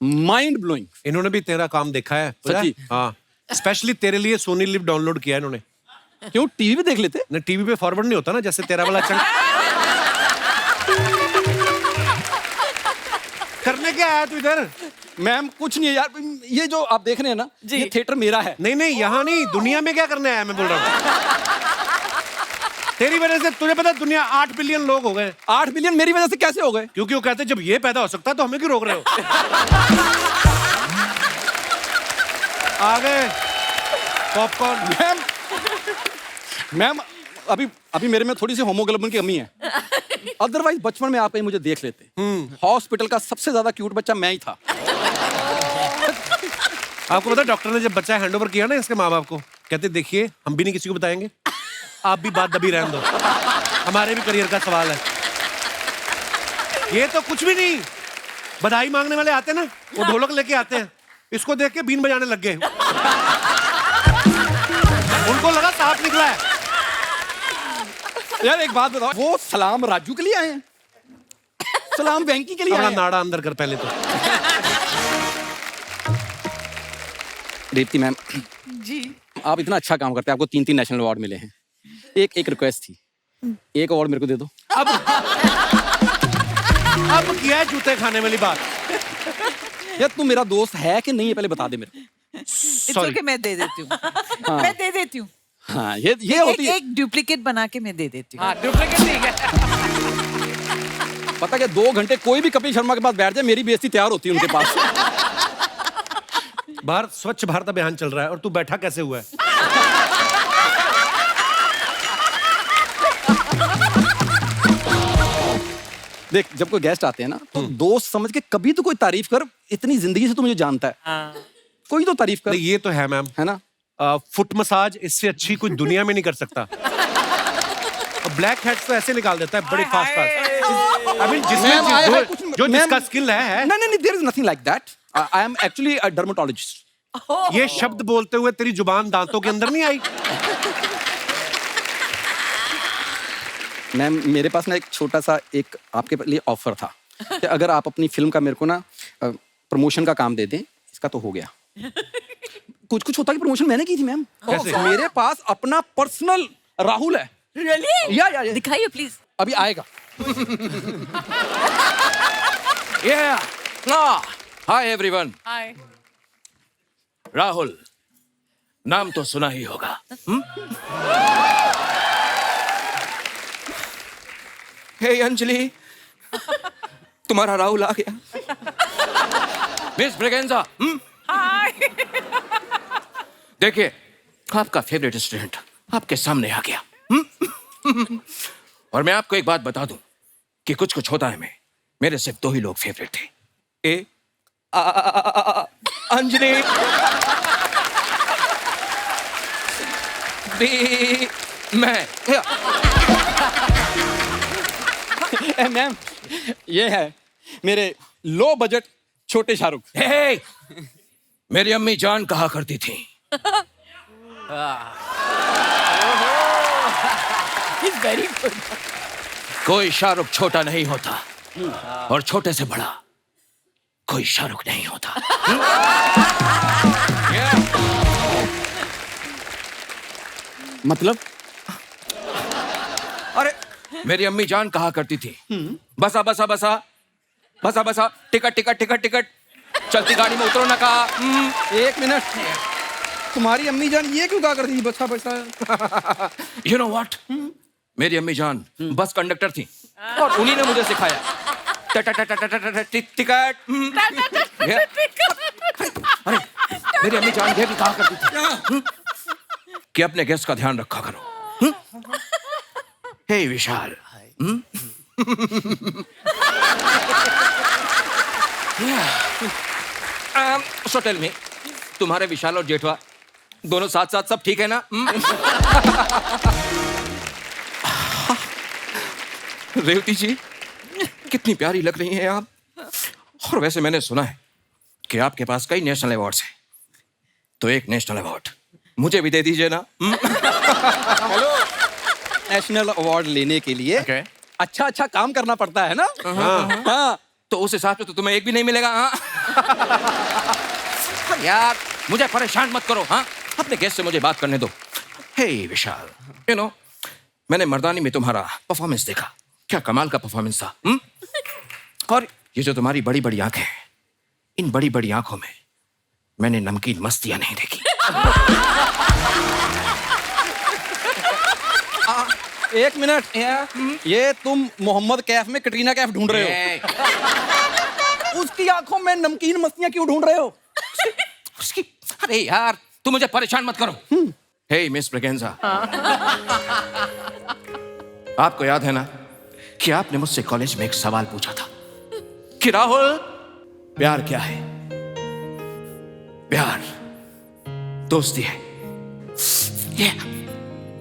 माइंड ब्लोइंग। इन्होंने भी तेरा काम देखा है पता है? सच्ची? हाँ, स्पेशली तेरे लिए सोनी लिव डाउनलोड किया है इन्होंने। क्यों, टीवी पे देख लेते? ना टीवी पे फॉरवर्ड नहीं होता ना, जैसे तेरा वाला चंग। करने क्या आया तू इधर? मैम कुछ नहीं है यार, ये जो आप देख रहे हैं ना, ये थिएटर मेरा है। नहीं नहीं, यहाँ नहीं, दुनिया में क्या करने आया मैं बोल रहा हूँ। तेरी वजह से तुझे पता है दुनिया 8 बिलियन लोग हो गए। 8 बिलियन मेरी वजह से कैसे हो गए? क्योंकि वो कहते हैं जब ये पैदा हो सकता है तो हमें क्यों रोक रहे हो? आ गए पॉपकॉर्न। मैम अभी मेरे में थोड़ी सी होमोग्लोबिन की कमी है, अदरवाइज बचपन में आप कहीं मुझे देख लेते। हॉस्पिटल का सबसे ज्यादा क्यूट बच्चा मैं ही था। आपको पता है डॉक्टर ने जब बच्चा हैंडओवर किया ना इसके माँ बाप को, कहते देखिए हम भी नहीं किसी को बताएंगे, आप भी बात दबी रहने दो, हमारे भी करियर का सवाल है। ये तो कुछ भी नहीं, बधाई मांगने वाले आते ना, वो ढोलक लेके आते हैं, इसको देख के बीन बजाने लग गए। उनको लगा सांप निकला है। यार एक बात बताओ, वो सलाम राजू के लिए आए हैं, सलाम वेंकी के लिए अपना आए हैं? नाड़ा अंदर कर पहले तो। दीप्ति मैम जी, आप इतना अच्छा काम करते हैं, आपको 3 नेशनल अवार्ड मिले हैं। एक रिक्वेस्ट थी, एक अवार्ड मेरे को दे दो। अब किया है जूते खाने वाली बात। यार तू मेरा दोस्त है कि नहीं है पहले बता दे मेरे को। It's okay, मैं दे देती हूँ। मैं दे देती हूँ। हाँ ये होती है। एक डुप्लीकेट बना के मैं दे देती हूँ। हाँ डुप्लीकेट ठीक है। पता क्या 2 घंटे कोई भी कपिल शर्मा के पास बैठ जाए मेरी बेइज्जती तैयार होती है उनके पास। बाहर स्वच्छ भारत अभियान चल रहा है और तू बैठा कैसे हुआ है? देख जब कोई गेस्ट आते हैं ना तो दोस्त समझ के कभी तो कोई तारीफ कर, इतनी जिंदगी से तू मुझे जानता है, कोई तो तारीफ कर। नहीं, ये तो है मैम, है ना। फुट मसाज इससे अच्छी कोई दुनिया में नहीं कर सकता। ब्लैक हेड्स तो ऐसे निकाल देता है बड़े फास्ट फास्ट। आई मीन जिसमें जो जिसका स्किल है। नहीं there is nothing like that. I am actually a dermatologist. ये शब्द बोलते हुए तेरी जुबान दांतों के अंदर नहीं आई? मैम मेरे पास ना एक छोटा सा एक आपके लिए ऑफर था कि अगर आप अपनी फिल्म का मेरे को ना प्रमोशन का काम दे दें, इसका तो हो गया। कुछ होता कि प्रमोशन मैंने की थी मैम। कैसे? मेरे पास अपना पर्सनल राहुल है। Really? या दिखाइए प्लीज। अभी आएगा। Hi everyone. हाय। राहुल नाम तो सुना ही होगा। हे अंजलि, तुम्हारा राहुल आ गया। मिस ब्रेगेंजा, हाय। देखिए आपका फेवरेट स्टूडेंट आपके सामने आ गया। और मैं आपको एक बात बता दूं कि कुछ होता है मेरे सिर्फ 2 ही लोग फेवरेट थे। अंजलि, बी, मैं। मैम ये है मेरे लो बजट छोटे शाहरुख। हे, मेरी अम्मी जान कहा करती थी वेरी गुड। कोई शाहरुख छोटा नहीं होता और छोटे से बड़ा कोई शाहरुख नहीं होता। मतलब अरे मेरी अम्मी जान कहा करती थी बसा बसा बसा बसा बसा, टिकट टिकट टिकट टिकट, चलती गाड़ी में उतरो ना कहा। 1 मिनट, तुम्हारी अम्मी जान ये क्यों कहा करती थी बसा बसा? यू नो व्हाट, मेरी अम्मी जान बस कंडक्टर थी और उन्हीं ने मुझे सिखाया टिकट। अरे मेरी अम्मी जान ये भी कहा करती थी कि अपने गेस्ट का ध्यान रखा करो। हे विशाल, सो टेल मी, तुम्हारे विशाल और जेठवा दोनों साथ साथ सब ठीक है ना? रेवती जी कितनी प्यारी लग रही हैं आप। और वैसे मैंने सुना है कि आपके पास कई नेशनल अवार्ड्स हैं, तो एक नेशनल अवार्ड मुझे भी दे दीजिए ना। हेलो, नेशनल अवार्ड लेने के लिए अच्छा काम करना पड़ता है ना। हाँ, तो उस हिसाब से तो तुम्हें एक भी नहीं मिलेगा। हाँ यार मुझे परेशान मत करो। हाँ, अपने गेस्ट से मुझे बात करने दो। हे विशाल, यू नो मैंने मर्दानी में तुम्हारा परफॉर्मेंस देखा, क्या कमाल का परफॉर्मेंस था। और ये जो तुम्हारी बड़ी बड़ी आंखें हैं, इन बड़ी बड़ी आंखों में मैंने नमकीन मस्तियां नहीं देखी। 1 मिनट, ये तुम मोहम्मद कैफ में कटरीना कैफ ढूंढ रहे हो? उसकी आंखों में नमकीन मस्तियां क्यों ढूंढ रहे हो? उसकी, अरे यार तू मुझे परेशान मत करो। हे मिस ब्रेगेंजा, आपको याद है ना कि आपने मुझसे कॉलेज में एक सवाल पूछा था कि राहुल प्यार क्या है? प्यार दोस्ती है। ये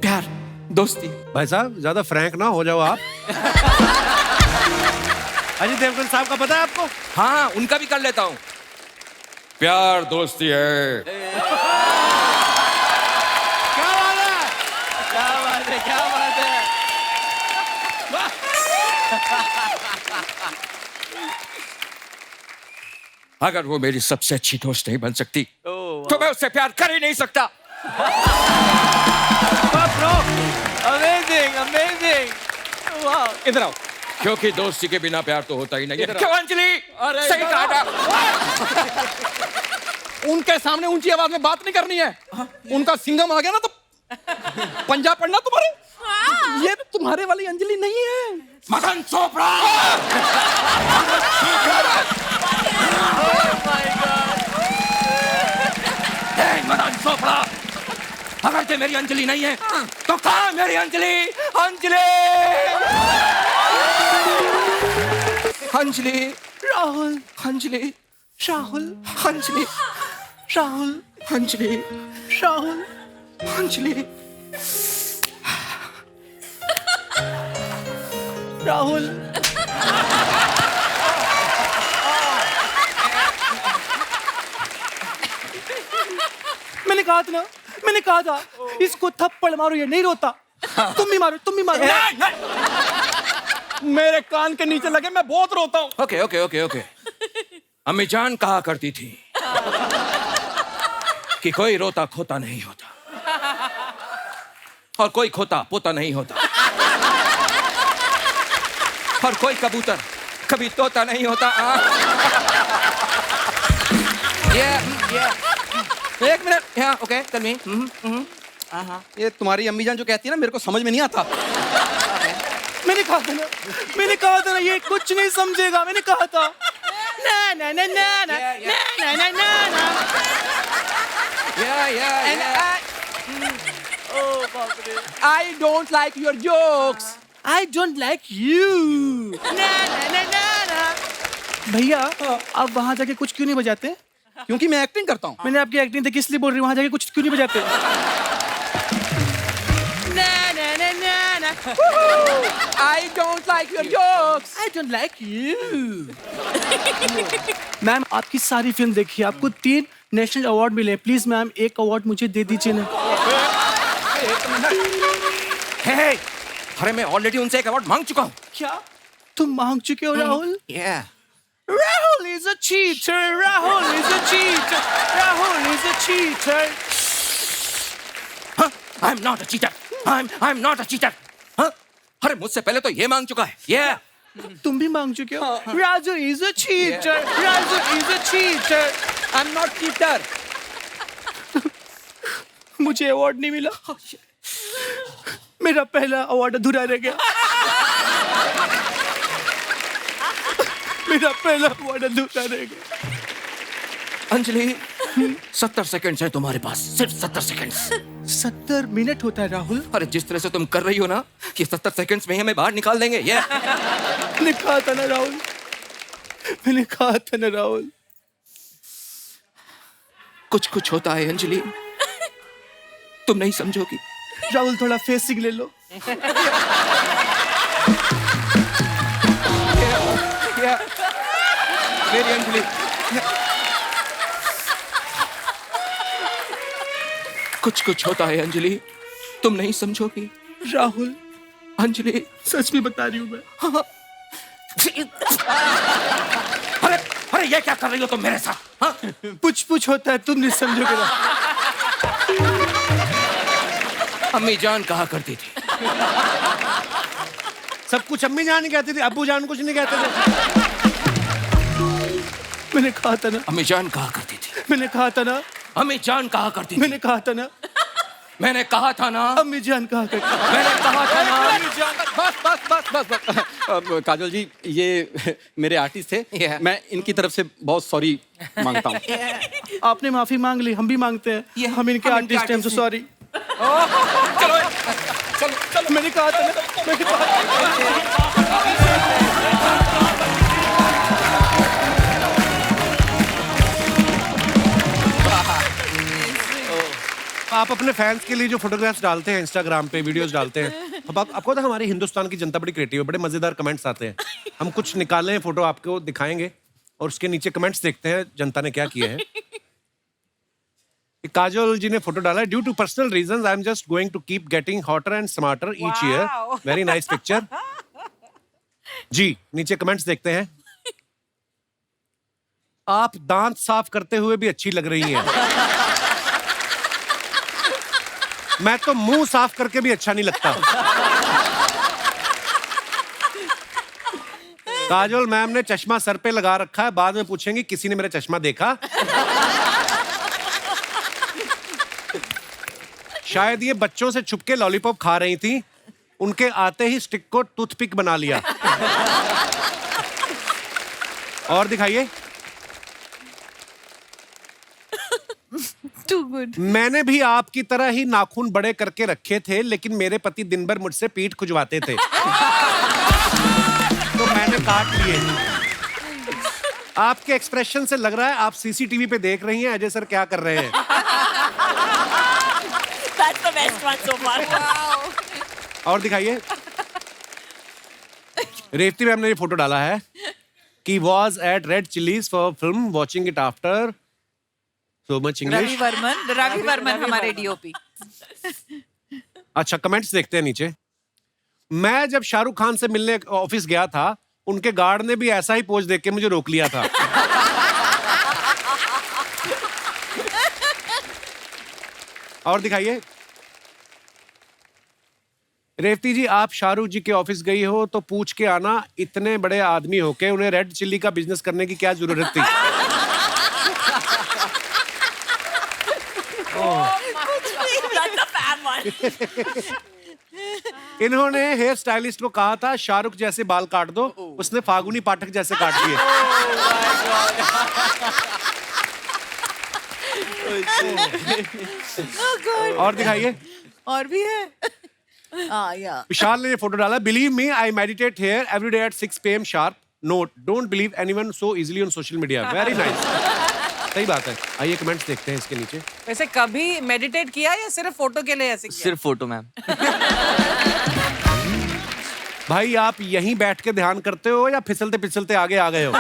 प्यार दोस्ती। भाई साहब ज्यादा फ्रैंक ना हो जाओ आप। अजय देवगन साहब का पता है आपको? हाँ, उनका भी कर लेता हूं। प्यार दोस्ती है। क्या बात है? क्या बात है, क्या बात है। अगर वो मेरी सबसे अच्छी दोस्त नहीं बन सकती तो मैं उससे प्यार कर ही नहीं सकता। Amazing, amazing. वाह, इधर आओ। क्योंकि दोस्ती के बिना प्यार तो होता ही नहीं है। क्यों अंजलि? सही कहा था। उनके सामने ऊंची आवाज में बात नहीं करनी है। उनका सिंघम आ गया ना तो पंजा पड़ना तुम्हारे। ये तुम्हारे वाली अंजलि नहीं है। मदन चोपड़ा। मदन चोपड़ा, अगर ते मेरी अंजलि नहीं है तो कहाँ है मेरी अंजलि? अंजलि, अंजलि, राहुल, अंजलि, राहुल, अंजलि, राहुल, अंजलि, राहुल, अंजलि, राहुल। मैंने कहा था इसको थप्पड़ मारो, ये नहीं रोता। तुम भी मारो, तुम भी मारो। मेरे कान के नीचे लगे, मैं बहुत रोता हूँ। Okay okay okay okay. अम्मी जान कहा करती थी कि कोई रोता खोता नहीं होता और कोई खोता पोता नहीं होता और कोई कबूतर कभी तोता नहीं होता। एक मिनट, हाँ, ओके, टेल मी। ये तुम्हारी अम्मी जान जो कहती है ना, मेरे को समझ में नहीं आता। मैंने कहा था ना ये कुछ नहीं समझेगा। मैंने कहा था ना ना ना ना ना ना ना ना ना। I don't like your jokes. I don't like you. ना ना ना ना ना। भैया आप वहां जाके कुछ क्यों नहीं बजाते? क्योंकि मैं एक्टिंग करता हूँ। मैंने आपकी एक्टिंग देखी इसलिए बोल रही हूँ, वहां जाके कुछ क्यों नहीं बजाते? ना ना ना ना ना। I don't like your jokes. I don't like you. Ma'am आपकी सारी फिल्म देखी, आपको 3 नेशनल अवार्ड मिले। प्लीज मैम एक अवार्ड मुझे दे दीजिए ना। हे, अरे मैं ऑलरेडी उनसे एक अवार्ड मांग चुका हूँ। क्या तुम मांग चुके हो Rahul? Yeah. Rahul is a cheater. Rahul is a cheater. Rahul is a cheater. Huh? I'm not a cheater. I'm not a cheater. Huh? अरे मुझसे पहले तो ये मांग चुका है। Yeah. तुम भी मांग चुके हो? Raju is a cheater. Raju is a cheater. I'm not cheater. मुझे अवार्ड नहीं मिला। मेरा पहला अवार्ड अधूरा रह गया। मेरा पहला अवार्ड अधूरा रह गया। अंजलि, 70 सेकंड्स है तुम्हारे पास, सिर्फ 70 सेकंड्स। 70 मिनट होता है राहुल। अरे जिस तरह से तुम कर रही हो ना, कि 70 सेकंड्स में ही हमें बाहर निकाल देंगे। ये मैंने कहा था ना राहुल, मैंने कहा था ना राहुल। कुछ कुछ होता है अंजलि, तुम नहीं समझोगी। राहुल थोड़ा फेसिंग ले लो। मेरी अंजलि, कुछ कुछ होता है अंजलि, तुम नहीं समझोगी। राहुल अंजलि, सच में बता रही हूँ मैं। अरे अरे ये क्या कर रही हो तुम मेरे साथ? हाँ? कुछ होता है, तुम नहीं समझोगे ना। अम्मी जान कहा करती थी। सब कुछ अम्मी जान ही कहती थी, अब्बू जान कुछ नहीं कहते थे। मैंने कहा था ना, अम्मी जान कहा करती थी। मैंने कहा था ना, अम्मी जान कहा करती थी। मैंने कहा था ना, मैंने कहा था ना, अम्मी जान कहा करती। मैंने कहा था ना। बस बस बस बस बस। काजल जी, ये मेरे आर्टिस्ट थे। मैं इनकी तरफ से बहुत सॉरी मांगता हूँ। आपने माफी मांग ली, हम भी मांगते हैं। हम इनके आर्टिस्ट हैं, सॉरी। चलो चलो चलो। मैंने कहा था ना, मैंने कहा था। आप अपने फैंस के लिए जो फोटोग्राफ्स डालते हैं इंस्टाग्राम पे, वीडियोस डालते हैं, अब आपको तो हमारी हिंदुस्तान की जनता बड़ी क्रिएटिव है, बड़े मजेदार कमेंट्स आते हैं। हम कुछ निकाले हैं फोटो, आपको दिखाएंगे और उसके नीचे कमेंट्स देखते हैं जनता ने क्या किए हैं। काजोल जी ने फोटो डाला है, due to personal reasons I am just going to keep getting hotter and smarter each year. Very nice picture जी। नीचे कमेंट्स देखते हैं। आप दांत साफ करते हुए भी अच्छी लग रही हैं। मैं तो मुंह साफ करके भी अच्छा नहीं लगता। काजोल मैम ने चश्मा सर पे लगा रखा है, बाद में पूछेंगी किसी ने मेरा चश्मा देखा? शायद ये बच्चों से छुपके लॉलीपॉप खा रही थी, उनके आते ही स्टिक को टूथपिक बना लिया। और दिखाइए। Too good. मैंने भी आपकी तरह ही नाखून बड़े करके रखे थे, लेकिन मेरे पति दिन भर मुझसे पीठ खुजवाते थे तो मैंने काट लिए। आपके एक्सप्रेशन से लग रहा है आप सीसीटीवी पे देख रही हैं अजय सर क्या कर रहे हैं। That's the best one so far. और दिखाइए। रेवती मैम ने ये फोटो डाला है कि was at Red Chillies for film, watching it after so much English. Ravi Varman हमारे डीओपी। अच्छा, कमेंट्स देखते हैं नीचे। मैं जब शाहरुख खान से मिलने ऑफिस गया था, उनके गार्ड ने भी ऐसा ही पोज देख के मुझे रोक लिया था। और दिखाइए। रेवती जी, आप शाहरुख जी के ऑफिस गई हो तो पूछ के आना, इतने बड़े आदमी होके उन्हें रेड चिल्ली का बिजनेस करने की क्या जरूरत थी? That's a fab one. इन्होंने हेयर स्टाइलिस्ट को कहा था शाहरुख जैसे बाल काट दो, उसने फागुनी पाठक जैसे काट दिए। और दिखाइए। और भी है। या विशाल ने ये फोटो डाला। Believe me, I meditate here every day at 6 PM sharp. Note, don't believe anyone so easily on social media. Very nice. सही बात है। आइए कमेंट्स देखते हैं इसके नीचे। वैसे कभी मेडिटेट किया या सिर्फ फोटो के लिए ऐसे किया? सिर्फ फोटो मैम। भाई आप यहीं बैठ के ध्यान करते हो या फिसलते फिसलते आगे आ गए हो?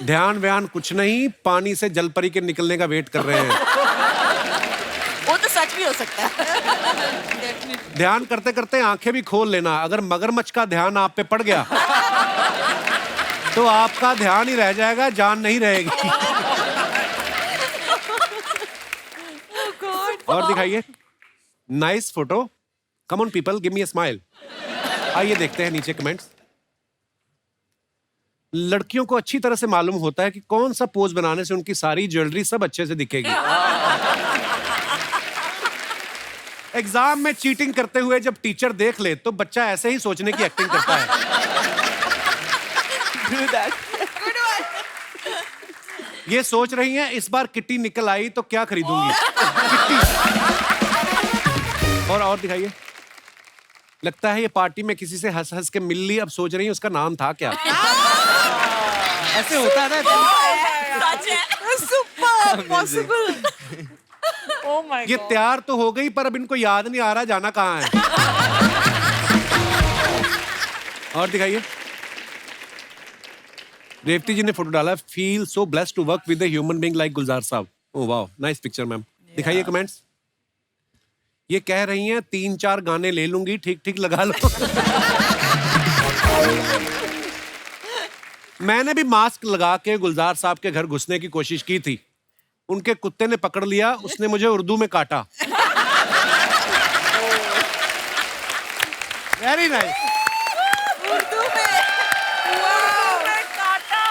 ध्यान व्यान कुछ नहीं, पानी से जलपरी के निकलने का वेट कर रहे हैं। वो तो सच भी हो सकता है। ध्यान करते करते आंखें भी खोल लेना। अगर मगरमच्छ का ध्यान आप पे पड़ गया तो आपका ध्यान ही रह जाएगा, जान नहीं रहेगी। और दिखाइए। Nice photo. Come on people, give me a smile. आइए देखते हैं नीचे कमेंट्स। लड़कियों को अच्छी तरह से मालूम होता है कि कौन सा पोज बनाने से उनकी सारी ज्वेलरी सब अच्छे से दिखेगी। एग्जाम में चीटिंग करते हुए जब टीचर देख ले तो बच्चा ऐसे ही सोचने की एक्टिंग करता है। ये सोच रही हैं इस बार किट्टी निकल आई तो क्या खरीदूंगी। किट्टी। और दिखाइए। लगता है ये पार्टी में किसी से हंस हंस के मिल ली, अब सोच रही है उसका नाम था क्या। ऐसे होता है ना। सच है। Super possible. Oh my ये God. तैयार तो हो गई पर अब इनको याद नहीं आ रहा जाना कहाँ है। और दिखाइए। रेवती जी ने फोटो डाला। Feel so blessed to work with a human being like Gulzar साहब। ओह वाह, नाइस पिक्चर मैम। दिखाइए कमेंट्स। ये कह रही हैं 3-4 गाने ले लूंगी, ठीक ठीक लगा लो। मैंने भी मास्क लगा के गुलजार साहब के घर घुसने की कोशिश की थी, उनके कुत्ते ने पकड़ लिया, उसने मुझे उर्दू में काटा। Very nice. उर्दू में काटा।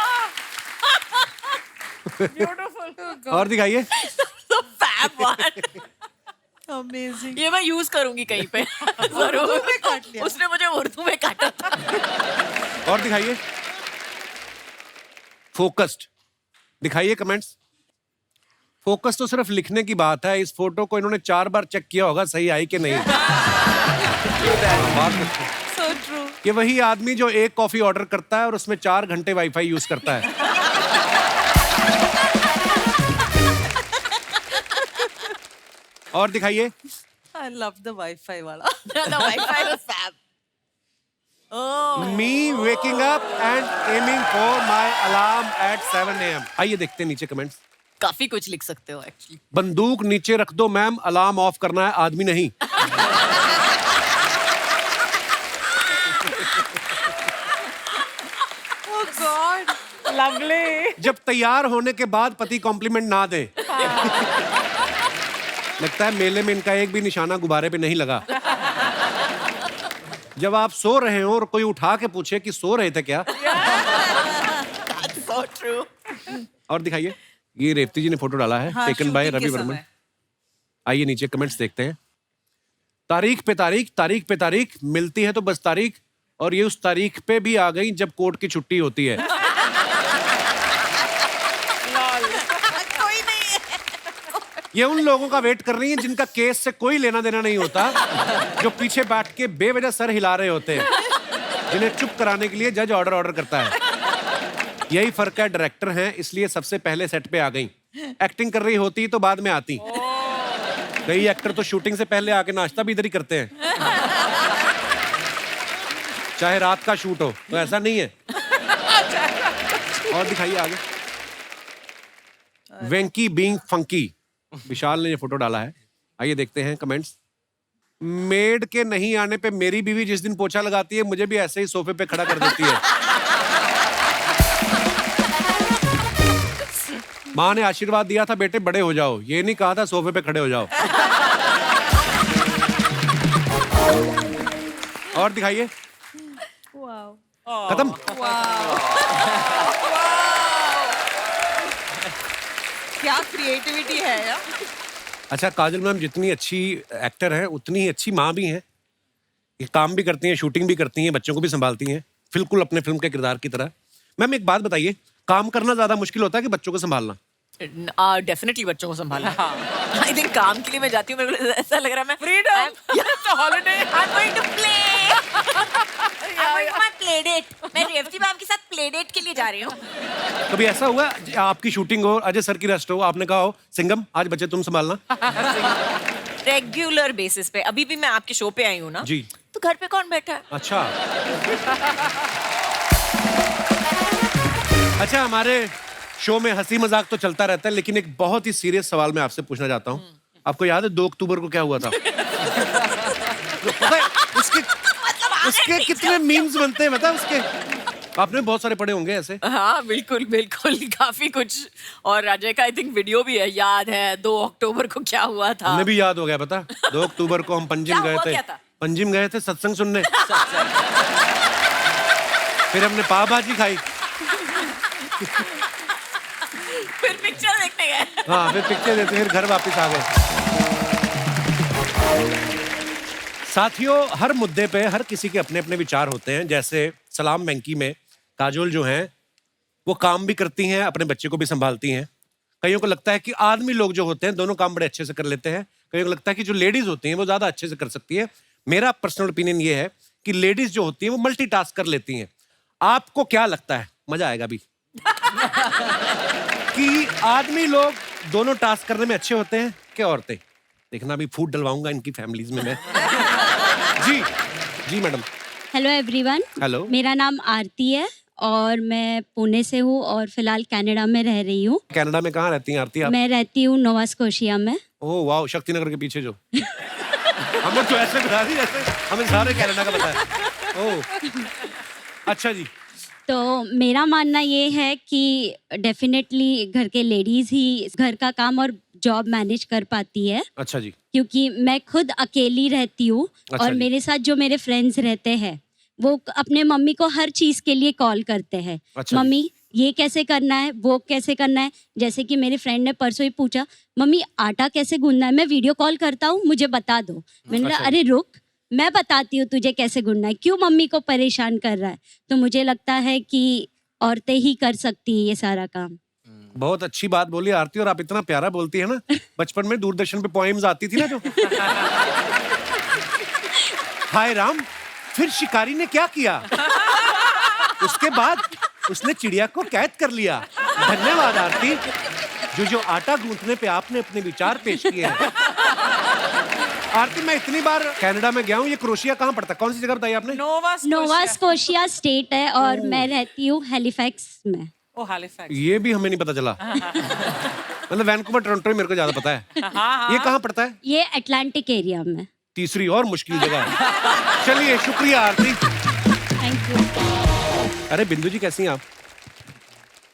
Beautiful. और दिखाइए। The fab one. अमेजिंग। ये मैं यूज करूंगी कहीं पे। जरूर। उसने मुझे उर्दू में काटा था। और दिखाइए। फोकस्ड। दिखाइए कमेंट्स। फोकस तो सिर्फ लिखने की बात है, इस फोटो को इन्होंने 4 बार चेक किया होगा सही आई कि नहीं। So true. ये वही आदमी जो एक कॉफी ऑर्डर करता है और उसमें 4 घंटे वाईफाई यूज करता है। और दिखाइए। आई लव द वाईफाई वाला। The Wi-Fi was fab. Oh. Me waking up and aiming for my alarm eight 7 AM। आइए देखते हैं नीचे कमेंट्स। काफी कुछ लिख सकते हो एक्चुअली। बंदूक नीचे रख दो मैम, अलार्म ऑफ करना है, आदमी नहीं। ओह गॉड। Lovely. जब तैयार होने के बाद पति कॉम्प्लीमेंट ना दे लगता है मेले में इनका एक भी निशाना गुब्बारे पे नहीं लगा। जब आप सो रहे हो और कोई उठा के पूछे कि सो रहे थे क्या? That's so true. और दिखाइए, ये रेवती जी ने फोटो डाला है, टेकन बाय रवि वर्मन। आइए नीचे कमेंट्स देखते हैं। तारीख पे तारीख, तारीख पे तारीख, मिलती है तो बस तारीख, और ये उस तारीख पे भी आ गई जब कोर्ट की छुट्टी होती है। कोई नहीं है। ये उन लोगों का वेट कर रही है जिनका केस से कोई लेना देना नहीं होता, जो पीछे बैठ के बेवजह सर हिला रहे होते हैं, जिन्हें चुप कराने के लिए जज ऑर्डर करता है। यही फर्क है, डायरेक्टर हैं इसलिए सबसे पहले सेट पे आ गई। एक्टिंग कर रही होती तो बाद में आती। कई एक्टर तो शूटिंग से पहले आके नाश्ता भी इधर ही करते हैं, चाहे रात का शूट हो। तो ऐसा नहीं है। और दिखाइए आगे। वेंकी बीइंग फंकी, विशाल ने ये फोटो डाला है। आइए देखते हैं कमेंट्स। मेड के नहीं आने पे मेरी बीवी जिस दिन पोछा लगाती है, मुझे भी ऐसे ही सोफे पे खड़ा कर देती है। माँ ने आशीर्वाद दिया था, बेटे बड़े हो जाओ, ये नहीं कहा था सोफे पे खड़े हो जाओ। और दिखाइए। खत्म। क्या क्रिएटिविटी है यार। अच्छा, काजल मैम जितनी अच्छी एक्टर हैं उतनी ही अच्छी माँ भी हैं। ये काम भी करती हैं, शूटिंग भी करती हैं, बच्चों को भी संभालती हैं, बिल्कुल अपने फिल्म के किरदार की तरह। मैम एक बात बताइए, काम करना ज्यादा मुश्किल होता है कि बच्चों को संभालना? डेफिनेटली बच्चों को संभालना। आई थिंक काम के लिए मैं जाती हूँ, मेरे को ऐसा लग रहा है मैं freedom, holiday, I am going to play, play date. मैं रेवती मैम के साथ प्ले डेट के लिए जा रही हूँ। कभी ऐसा हुआ आपकी शूटिंग हो, अजय सर की रेस्ट हो, आपने कहा हो सिंगम आज बच्चे तुम संभालना? रेगुलर बेसिस पे। अभी भी मैं आपके शो पे आई हूँ ना जी, तो घर पे कौन बैठा है? अच्छा। अच्छा, हमारे शो में हंसी मजाक तो चलता रहता है, लेकिन एक बहुत ही सीरियस सवाल मैं आपसे पूछना चाहता हूँ। आपको याद है 2 अक्टूबर को क्या हुआ था? पता है उसके कितने मीम्स बनते हैं, मतलब उसके आपने बहुत सारे पढ़े होंगे ऐसे। हाँ बिल्कुल बिल्कुल, काफी कुछ। और अजय का आई थिंक वीडियो भी है, याद है 2 अक्टूबर को क्या हुआ था? हमें भी याद हो गया, पता 2 अक्टूबर को हम पंजिम गए थे। पंजिम गए थे सत्संग सुनने। फिर हमने पाव भाजी खाई, फिर पिक्चर देखने गए। हाँ फिर पिक्चर देखते, फिर घर वापस आ गए। साथियों, हर मुद्दे पे हर किसी के अपने अपने विचार होते हैं। जैसे सलाम वेंकी में काजोल जो हैं वो काम भी करती हैं, अपने बच्चे को भी संभालती हैं। कईयों को लगता है कि आदमी लोग जो होते हैं दोनों काम बड़े अच्छे से कर लेते हैं। कईयों को लगता है कि जो लेडीज होती हैं वो ज्यादा अच्छे से कर सकती है। मेरा पर्सनल ओपिनियन ये है कि लेडीज जो होती हैं वो मल्टीटास्क कर लेती हैं। आपको क्या लगता है, मजा आएगा अभी, कि आदमी लोग दोनों टास्क करने में अच्छे होते हैं कि औरतें? देखना, अभी फूड डलवाऊंगा इनकी फैमिलीज में मैं। जी जी मैडम। Hello everyone. हेलो, मेरा नाम आरती है और मैं पुणे से हूँ और फिलहाल कनाडा में रह रही हूँ। कनाडा में कहाँ रहती हैं आरती आप? मैं रहती हूँ नोवा स्कोशिया में। ओह वाह, शक्तिनगर के पीछे जो। हमें तो ऐसे बता दी जैसे हमें सारे कनाडा का पता है। ओह अच्छा जी। तो मेरा मानना ये है कि डेफिनेटली घर के लेडीज ही घर का काम और जॉब मैनेज कर पाती है। अच्छा जी। क्योंकि मैं खुद अकेली रहती हूँ। अच्छा और जी। मेरे साथ जो मेरे फ्रेंड्स रहते हैं वो अपने मम्मी को हर चीज के लिए कॉल करते हैं। अच्छा मम्मी ये कैसे करना है, वो कैसे करना है। जैसे कि मेरे फ्रेंड ने परसों ही पूछा, मम्मी आटा कैसे गूंदना है, मैं वीडियो कॉल करता हूँ, मुझे बता दो। मैंने कहा अच्छा। अरे रुक, मैं बताती हूँ तुझे कैसे गूंदना है, क्यों मम्मी को परेशान कर रहा है। तो मुझे लगता है कि औरतें ही कर सकती है ये सारा काम। बहुत अच्छी बात बोली आरती, और आप इतना प्यारा बोलती है ना। बचपन में दूरदर्शन पे पोएम्स आती थी ना जो। हाय राम, फिर शिकारी ने क्या किया, उसके बाद उसने चिड़िया को कैद कर लिया। धन्यवाद आरती, जो आटा गूंथने पे आपने अपने विचार पेश किए हैं। आरती, मैं इतनी बार कनाडा में गया हूँ, ये क्रोशिया कहाँ पड़ता है, कौन सी जगह बताई आपने? नोवा स्कोशिया स्टेट है और मैं रहती हूँ हैलिफैक्स में। ये भी हमें नहीं पता चला। मतलब वैंकूवर टोरंटो मेरे को ज्यादा पता है। ये कहाँ पड़ता है? ये अटलांटिक एरिया में। तीसरी और मुश्किल जगह। चलिए शुक्रिया आरती। Thank you. अरे बिंदु जी कैसी हैं आप?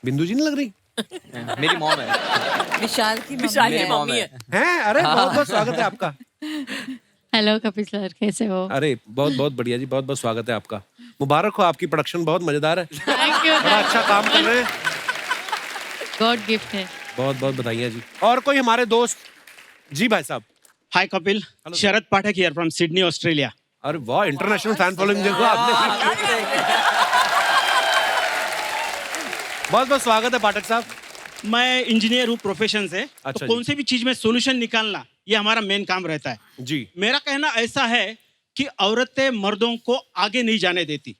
बिंदु जी नहीं लग रही? मेरी मॉम है। विशाल की विशाल की मेरी मम्मी mom है। हैं? अरे बहुत बहुत स्वागत है आपका। हेलो कपिल सर, कैसे हो? अरे बहुत बहुत बढ़िया जी, बहुत बहुत स्वागत है आपका। मुबारक हो, आपकी प्रोडक्शन बहुत मजेदार है, थैंक यू। बड़ा अच्छा काम कर रहे हैं। गॉड गिफ्ट है। बहुत बहुत बधाइयाँ जी। और कोई हमारे दोस्त? जी भाई साहब। हाय कपिल, शरद पाठक हियर फ्रॉम सिडनी ऑस्ट्रेलिया। अरे वाह, इंटरनेशनल फैन फॉलोइंग देखो आपने। बहुत बहुत स्वागत है पाठक साहब। मैं इंजीनियर हूँ प्रोफेशन से। अच्छा तो जी। कौन से भी चीज में सॉल्यूशन निकालना ये हमारा मेन काम रहता है। जी। मेरा कहना ऐसा है कि औरतें मर्दों को आगे नहीं जाने देती।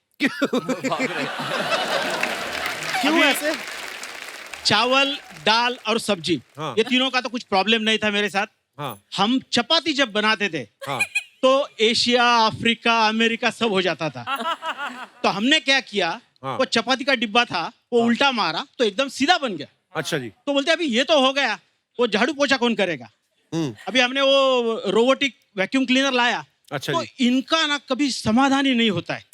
क्यों ऐसे? चावल, दाल और सब्जी, हाँ। ये तीनों का तो कुछ प्रॉब्लम नहीं था मेरे साथ। हाँ हम चपाती जब बनाते थे हाँ तो एशिया, अफ्रीका, अमेरिका सब हो जाता था। तो हमने क्या किया, हाँ। वो चपाती का डिब्बा था, वो उल्टा मारा तो एकदम सीधा बन गया। अच्छा जी। तो बोलते अभी ये तो हो गया, वो झाड़ू पोछा कौन करेगा। अभी हमने वो रोबोटिक वैक्यूम क्लीनर लाया। अच्छा तो जी। इनका ना कभी समाधान ही नहीं होता है।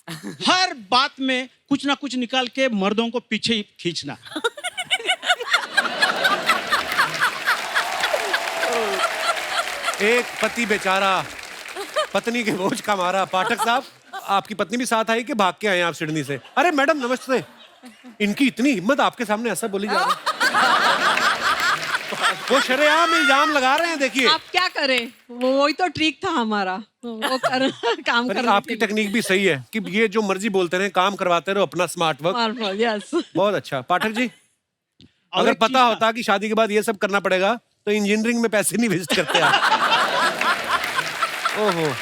हर बात में कुछ ना कुछ निकाल के मर्दों को पीछे ही खींचना। एक पति बेचारा, पत्नी के बोझ का मारा। पाठक साहब, आपकी पत्नी भी साथ आई कि भाग के आए आप सिडनी से? अरे मैडम नमस्ते। इनकी इतनी हिम्मत, आपके सामने ऐसा बोली जा रही है। वो शरेआम इल्जाम लगा रहे हैं, देखिए। आप क्या करें, वही तो ट्रिक था हमारा, वो काम अरे कर। आपकी टेक्निक भी सही है कि ये जो मर्जी बोलते रहे, काम करवाते रहो अपना स्मार्ट वर्क। यस। बहुत अच्छा। पाठक जी, और अगर एक चीज पता था- होता कि शादी के बाद ये सब करना पड़ेगा तो इंजीनियरिंग में पैसे नहीं वेस्ट करते आप। ओहो,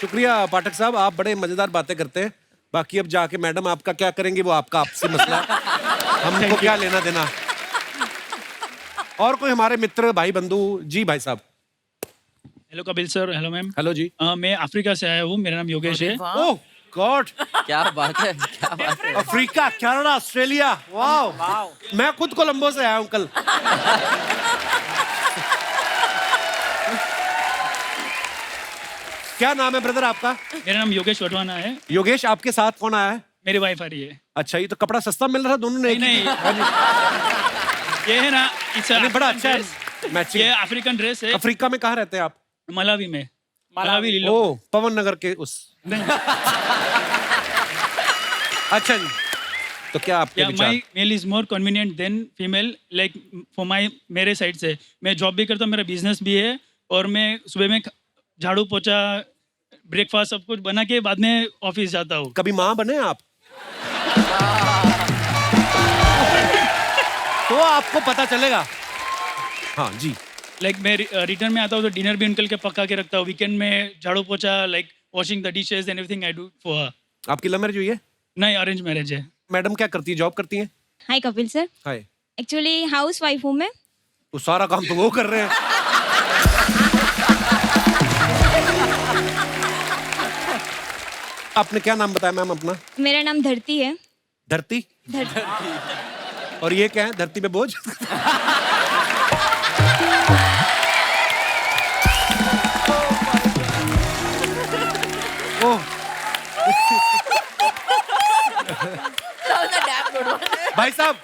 शुक्रिया पाठक साहब, आप बड़े मजेदार बातें करते हैं। बाकी अब जाके मैडम आपका क्या करेंगे वो आपका आपसी मसला है, हमको क्या लेना देना। और कोई हमारे मित्र, भाई, बंधु? जी भाई साहब। Hello Kapil sir. Hello ma'am. Hello जी। मैं अफ्रीका से आया हूँ, मेरा नाम योगेश है। ओह गॉड, क्या बात है, क्या बात है। अफ्रीका, कनाडा, ऑस्ट्रेलिया, वाह। मैं खुद कोलंबो से आया हूँ कल। क्या नाम है ब्रदर आपका? मेरा नाम योगेश वटवाना है। योगेश, आपके साथ कौन आया है? मेरी वाइफ आ रही है। अच्छा, ये तो कपड़ा सस्ता मिल रहा था दोनों ने। नहीं, ये है ना, बड़ा अच्छा है मैचिंग। ये अफ्रीकन ड्रेस है। अफ्रीका में कहाँ रहते हैं आप? मलावी में। मलावी लीलो। ओ, पवन नगर के उस। अच्छा जी, तो क्या आपके विचार? My male is more convenient than female, like for my, मेरे साइड से। मैं जॉब भी करता हूँ, मेरा बिजनेस भी है, और मैं सुबह में झाड़ू पोछा, ब्रेकफास्ट सब कुछ बना के बाद में ऑफिस जाता हूँ। कभी माँ बने आप? तो आपको पता चलेगा। हाँ जी। लाइक मैं रिटर्न में आता हूँ तो डिनर भी उनके लिए पका के रखता हूँ। वीकेंड में झाड़ू पोछा, like washing the dishes and everything I do for her. आपकी लव मैरिज हुई है? नहीं, अरेंज मैरिज है। मैडम क्या करती है, जॉब करती हैं? हाय कपिल सर, हाय। एक्चुअली हाउस वाइफ हूँ मैं। तो सारा काम तो वो कर रहे हैं। आपने क्या नाम बताया मैम अपना? मेरा नाम धरती है। धरती? धरती। और ये क्या है, धरती पे बोझ? ओह। भाई साहब,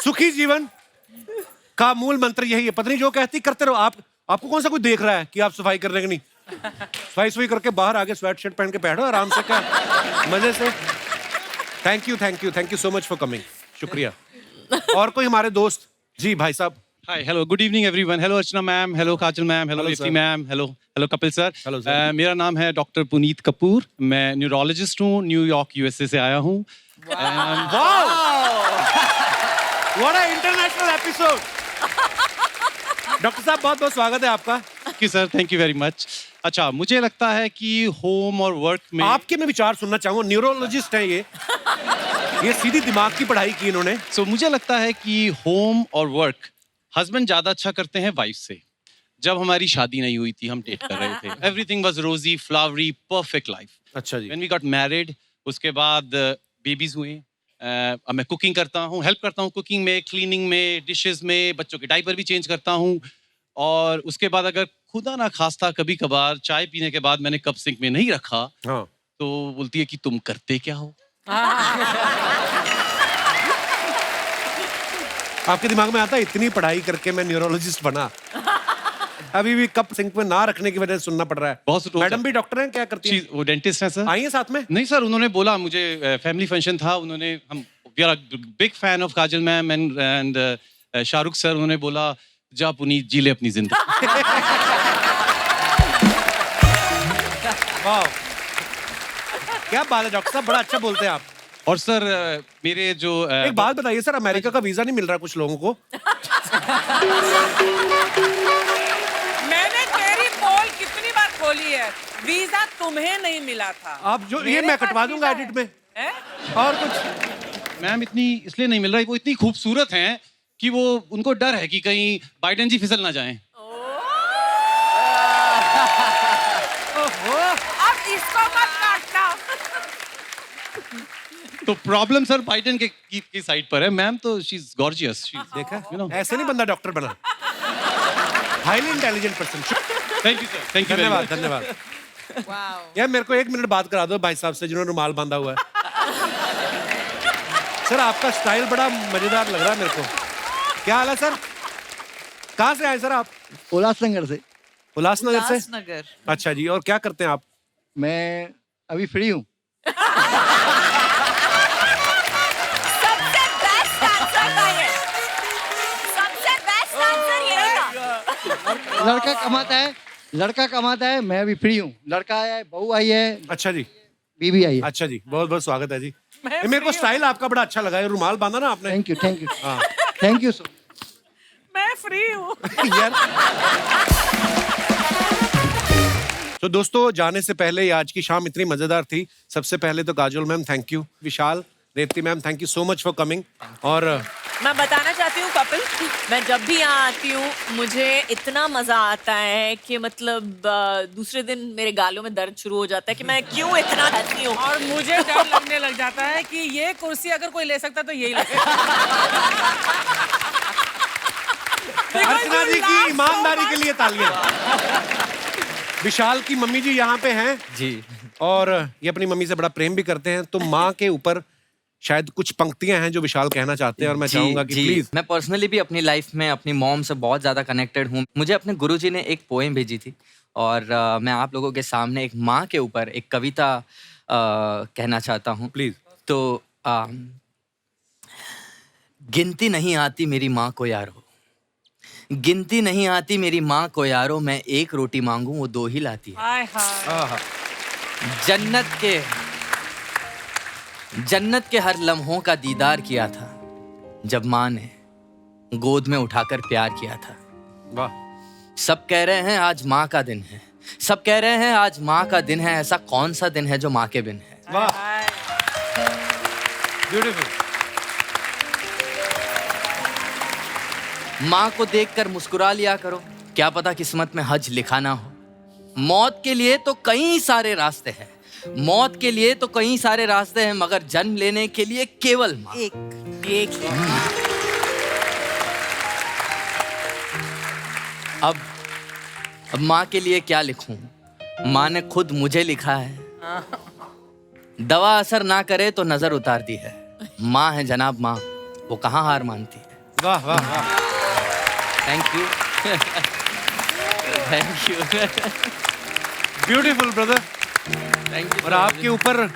सुखी जीवन का मूल मंत्र यही है। पत्नी जो कहती करते रहो। आपको कौन सा कोई देख रहा है कि आप सफाई कर रहे हैं कि नहीं? सफाई करके बाहर आगे स्वेट शर्ट पहन के बैठो आराम से, क्या मजे से। Thank you so much for coming. शुक्रिया। और कोई हमारे दोस्त? जी भाई साहब। Hi, hello, good evening everyone. Hello Archana ma'am, hello Kajal ma'am, hello Hello, Lipti sir. Ma'am, hello Kapil sir. Hello, sir. मेरा नाम है डॉक्टर पुनीत कपूर। मैं न्यूरोलॉजिस्ट हूँ, न्यूयॉर्क यूएसए से आया हूँ। What a international episode. Doctor साहब, बहुत बहुत स्वागत है आपका। Thank you sir, thank you very much. अच्छा, मुझे लगता है कि होम और वर्क में आपके मैं विचार सुनना चाहूंगा। न्यूरोलॉजिस्ट हैं ये सीधी दिमाग की पढ़ाई की इन्होंने। सो मुझे लगता है कि होम और वर्क हस्बैंड ज्यादा अच्छा करते हैं वाइफ से। जब हमारी शादी नहीं हुई थी, हम डेट कर रहे थे, एवरीथिंग वाज रोजी फ्लावरी परफेक्ट लाइफ। अच्छा जी। व्हेन वी गॉट मैरिड, उसके बाद बेबीज हुए। अब मैं कुकिंग करता हूँ, हेल्प करता हूँ कुकिंग में, क्लीनिंग में, डिशेस में, बच्चों के डायपर भी चेंज करता हूँ। और उसके बाद अगर खुदा ना खास्ता कभी कभार चाय पीने के बाद मैंने कप सिंक में नहीं रखा, हाँ, तो बोलती है कि तुम करते क्या हो। आपके दिमाग में आता है इतनी पढ़ाई करके मैं न्यूरोलॉजिस्ट बना, अभी भी कप सिंक में ना रखने की वजह से सुनना पड़ रहा है। बहुत मैडम भी डॉक्टर हैं, क्या करती हैं? वो डेंटिस्ट है सर। आई हैं साथ में? नहीं सर, उन्होंने बोला मुझे, फैमिली फंक्शन था, उन्होंने, हम we are big fan of Kajal ma'am and Shahrukh sir, उन्होंने बोला जा पुनीत जी ले अपनी जिंदगी। वाह, क्या बात है डॉक्टर साहब, बड़ा अच्छा बोलते हैं आप। और सर मेरे जो एक बात बताइए सर, अमेरिका का वीजा नहीं मिल रहा कुछ लोगों को? मैंने तेरी पोल कितनी बार खोली है, वीजा तुम्हें नहीं मिला था। आप जो ये मैं कटवा दूंगा एडिट में। और कुछ मैम इतनी इसलिए नहीं मिल रहा है, वो इतनी खूबसूरत हैं कि वो, उनको डर है कि कहीं बाइडेन जी फिसल ना जाएं। अब इसको मत काटना। तो प्रॉब्लम सर बाइडेन की साइड पर है, मैम तो शी इज गॉर्जियस। देखा, ऐसे नहीं बंदा डॉक्टर बना। Highly intelligent person. Thank you sir, thank you, धन्यवाद धन्यवाद। यार मेरे को 1 मिनट बात करा दो भाई साहब से जिन्होंने रुमाल बांधा हुआ है। सर आपका स्टाइल बड़ा मजेदार लग रहा है मेरे को। क्या हाल है सर? कहाँ से आए सर आप? उल्लासनगर से। उल्लासनगर से? उल्लासनगर। अच्छा जी, और क्या करते हैं आप? मैं अभी फ्री हूँ। सबसे बेस्ट आंसर था ये, सबसे बेस्ट आंसर यही था। लड़का कमाता है, मैं अभी फ्री हूँ। लड़का आया है, बहू आई है। अच्छा जी। बीबी आई है। अच्छा जी, बहुत बहुत स्वागत है जी। ये मेरे को स्टाइल आपका बड़ा अच्छा लगा है, रुमाल बांधा ना आपने। थैंक यू थैंक यू हाँ। थैंक यू सो। मैं फ्री हूँ। यार तो दोस्तों, जाने से पहले आज की शाम इतनी मजेदार थी। सबसे पहले तो Kajol ma'am thank you, Vishal, Revathi ma'am thank you so much for coming. और मैं बताना चाहती हूँ कपिल, मैं जब भी यहाँ आती हूँ मुझे इतना मजा आता है कि मतलब दूसरे दिन मेरे गालों में दर्द शुरू हो जाता है कि मैं क्यों इतना हंसती हूँ। और मुझे डर लगने लग जाता है कि ये कुर्सी अगर कोई ले सकता तो यही ले सकता। अर्चना जी की ईमानदारी के लिए तालियां। विशाल की मम्मी जी यहाँ पे हैं जी, और ये अपनी मम्मी से बड़ा प्रेम भी करते हैं, तो माँ के ऊपर शायद कुछ पंक्तियां हैं जो विशाल कहना चाहते हैं, और मैं चाहूंगा कि प्लीज। मैं पर्सनली भी अपनी लाइफ में अपनी मॉम से बहुत ज़्यादा कनेक्टेड हूँ। मुझे अपने गुरुजी ने एक पोएम भेजी थी, और मैं आप लोगों के सामने एक माँ के ऊपर एक कविता कहना चाहता हूँ प्लीज। तो गिनती नहीं आती मेरी माँ को यारो, गिनती नहीं आती मेरी माँ को यारो, मैं एक रोटी मांगूं वो 2 ही लाती है। हाय हाय। जन्नत के हर लम्हों का दीदार किया था जब माँ ने गोद में उठाकर प्यार किया था। वाह। सब कह रहे हैं आज माँ का दिन है, सब कह रहे हैं आज माँ का दिन है, ऐसा कौन सा दिन है जो माँ के बिन है। वाह, ब्यूटीफुल। माँ को देखकर मुस्कुरा लिया करो, क्या पता किस्मत में हज लिखा ना हो। मौत के लिए तो कई सारे रास्ते हैं, मौत के लिए तो कई सारे रास्ते हैं, मगर जन्म लेने के लिए केवल माँ एक ही। अब माँ के लिए क्या लिखूं, माँ ने खुद मुझे लिखा है। दवा असर ना करे तो नजर उतार दी है, माँ है जनाब माँ, वो कहाँ हार मानती है। वाह वाह वाह, thank you thank you beautiful brother. Thank you. और आपके ऊपर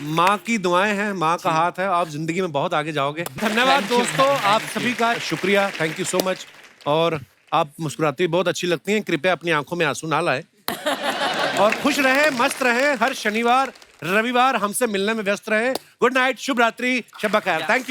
माँ की दुआएं हैं, माँ का हाथ है, आप जिंदगी में बहुत आगे जाओगे। धन्यवाद दोस्तों, आप सभी का शुक्रिया, थैंक यू सो मच। और आप मुस्कुराती बहुत अच्छी लगती हैं, कृपया अपनी आंखों में आंसू ना लाएं और खुश रहे, मस्त रहे। हर शनिवार रविवार हमसे मिलने में व्यस्त रहे। गुड नाइट, शुभ रात्रि, शब बखैर, थैंक यू।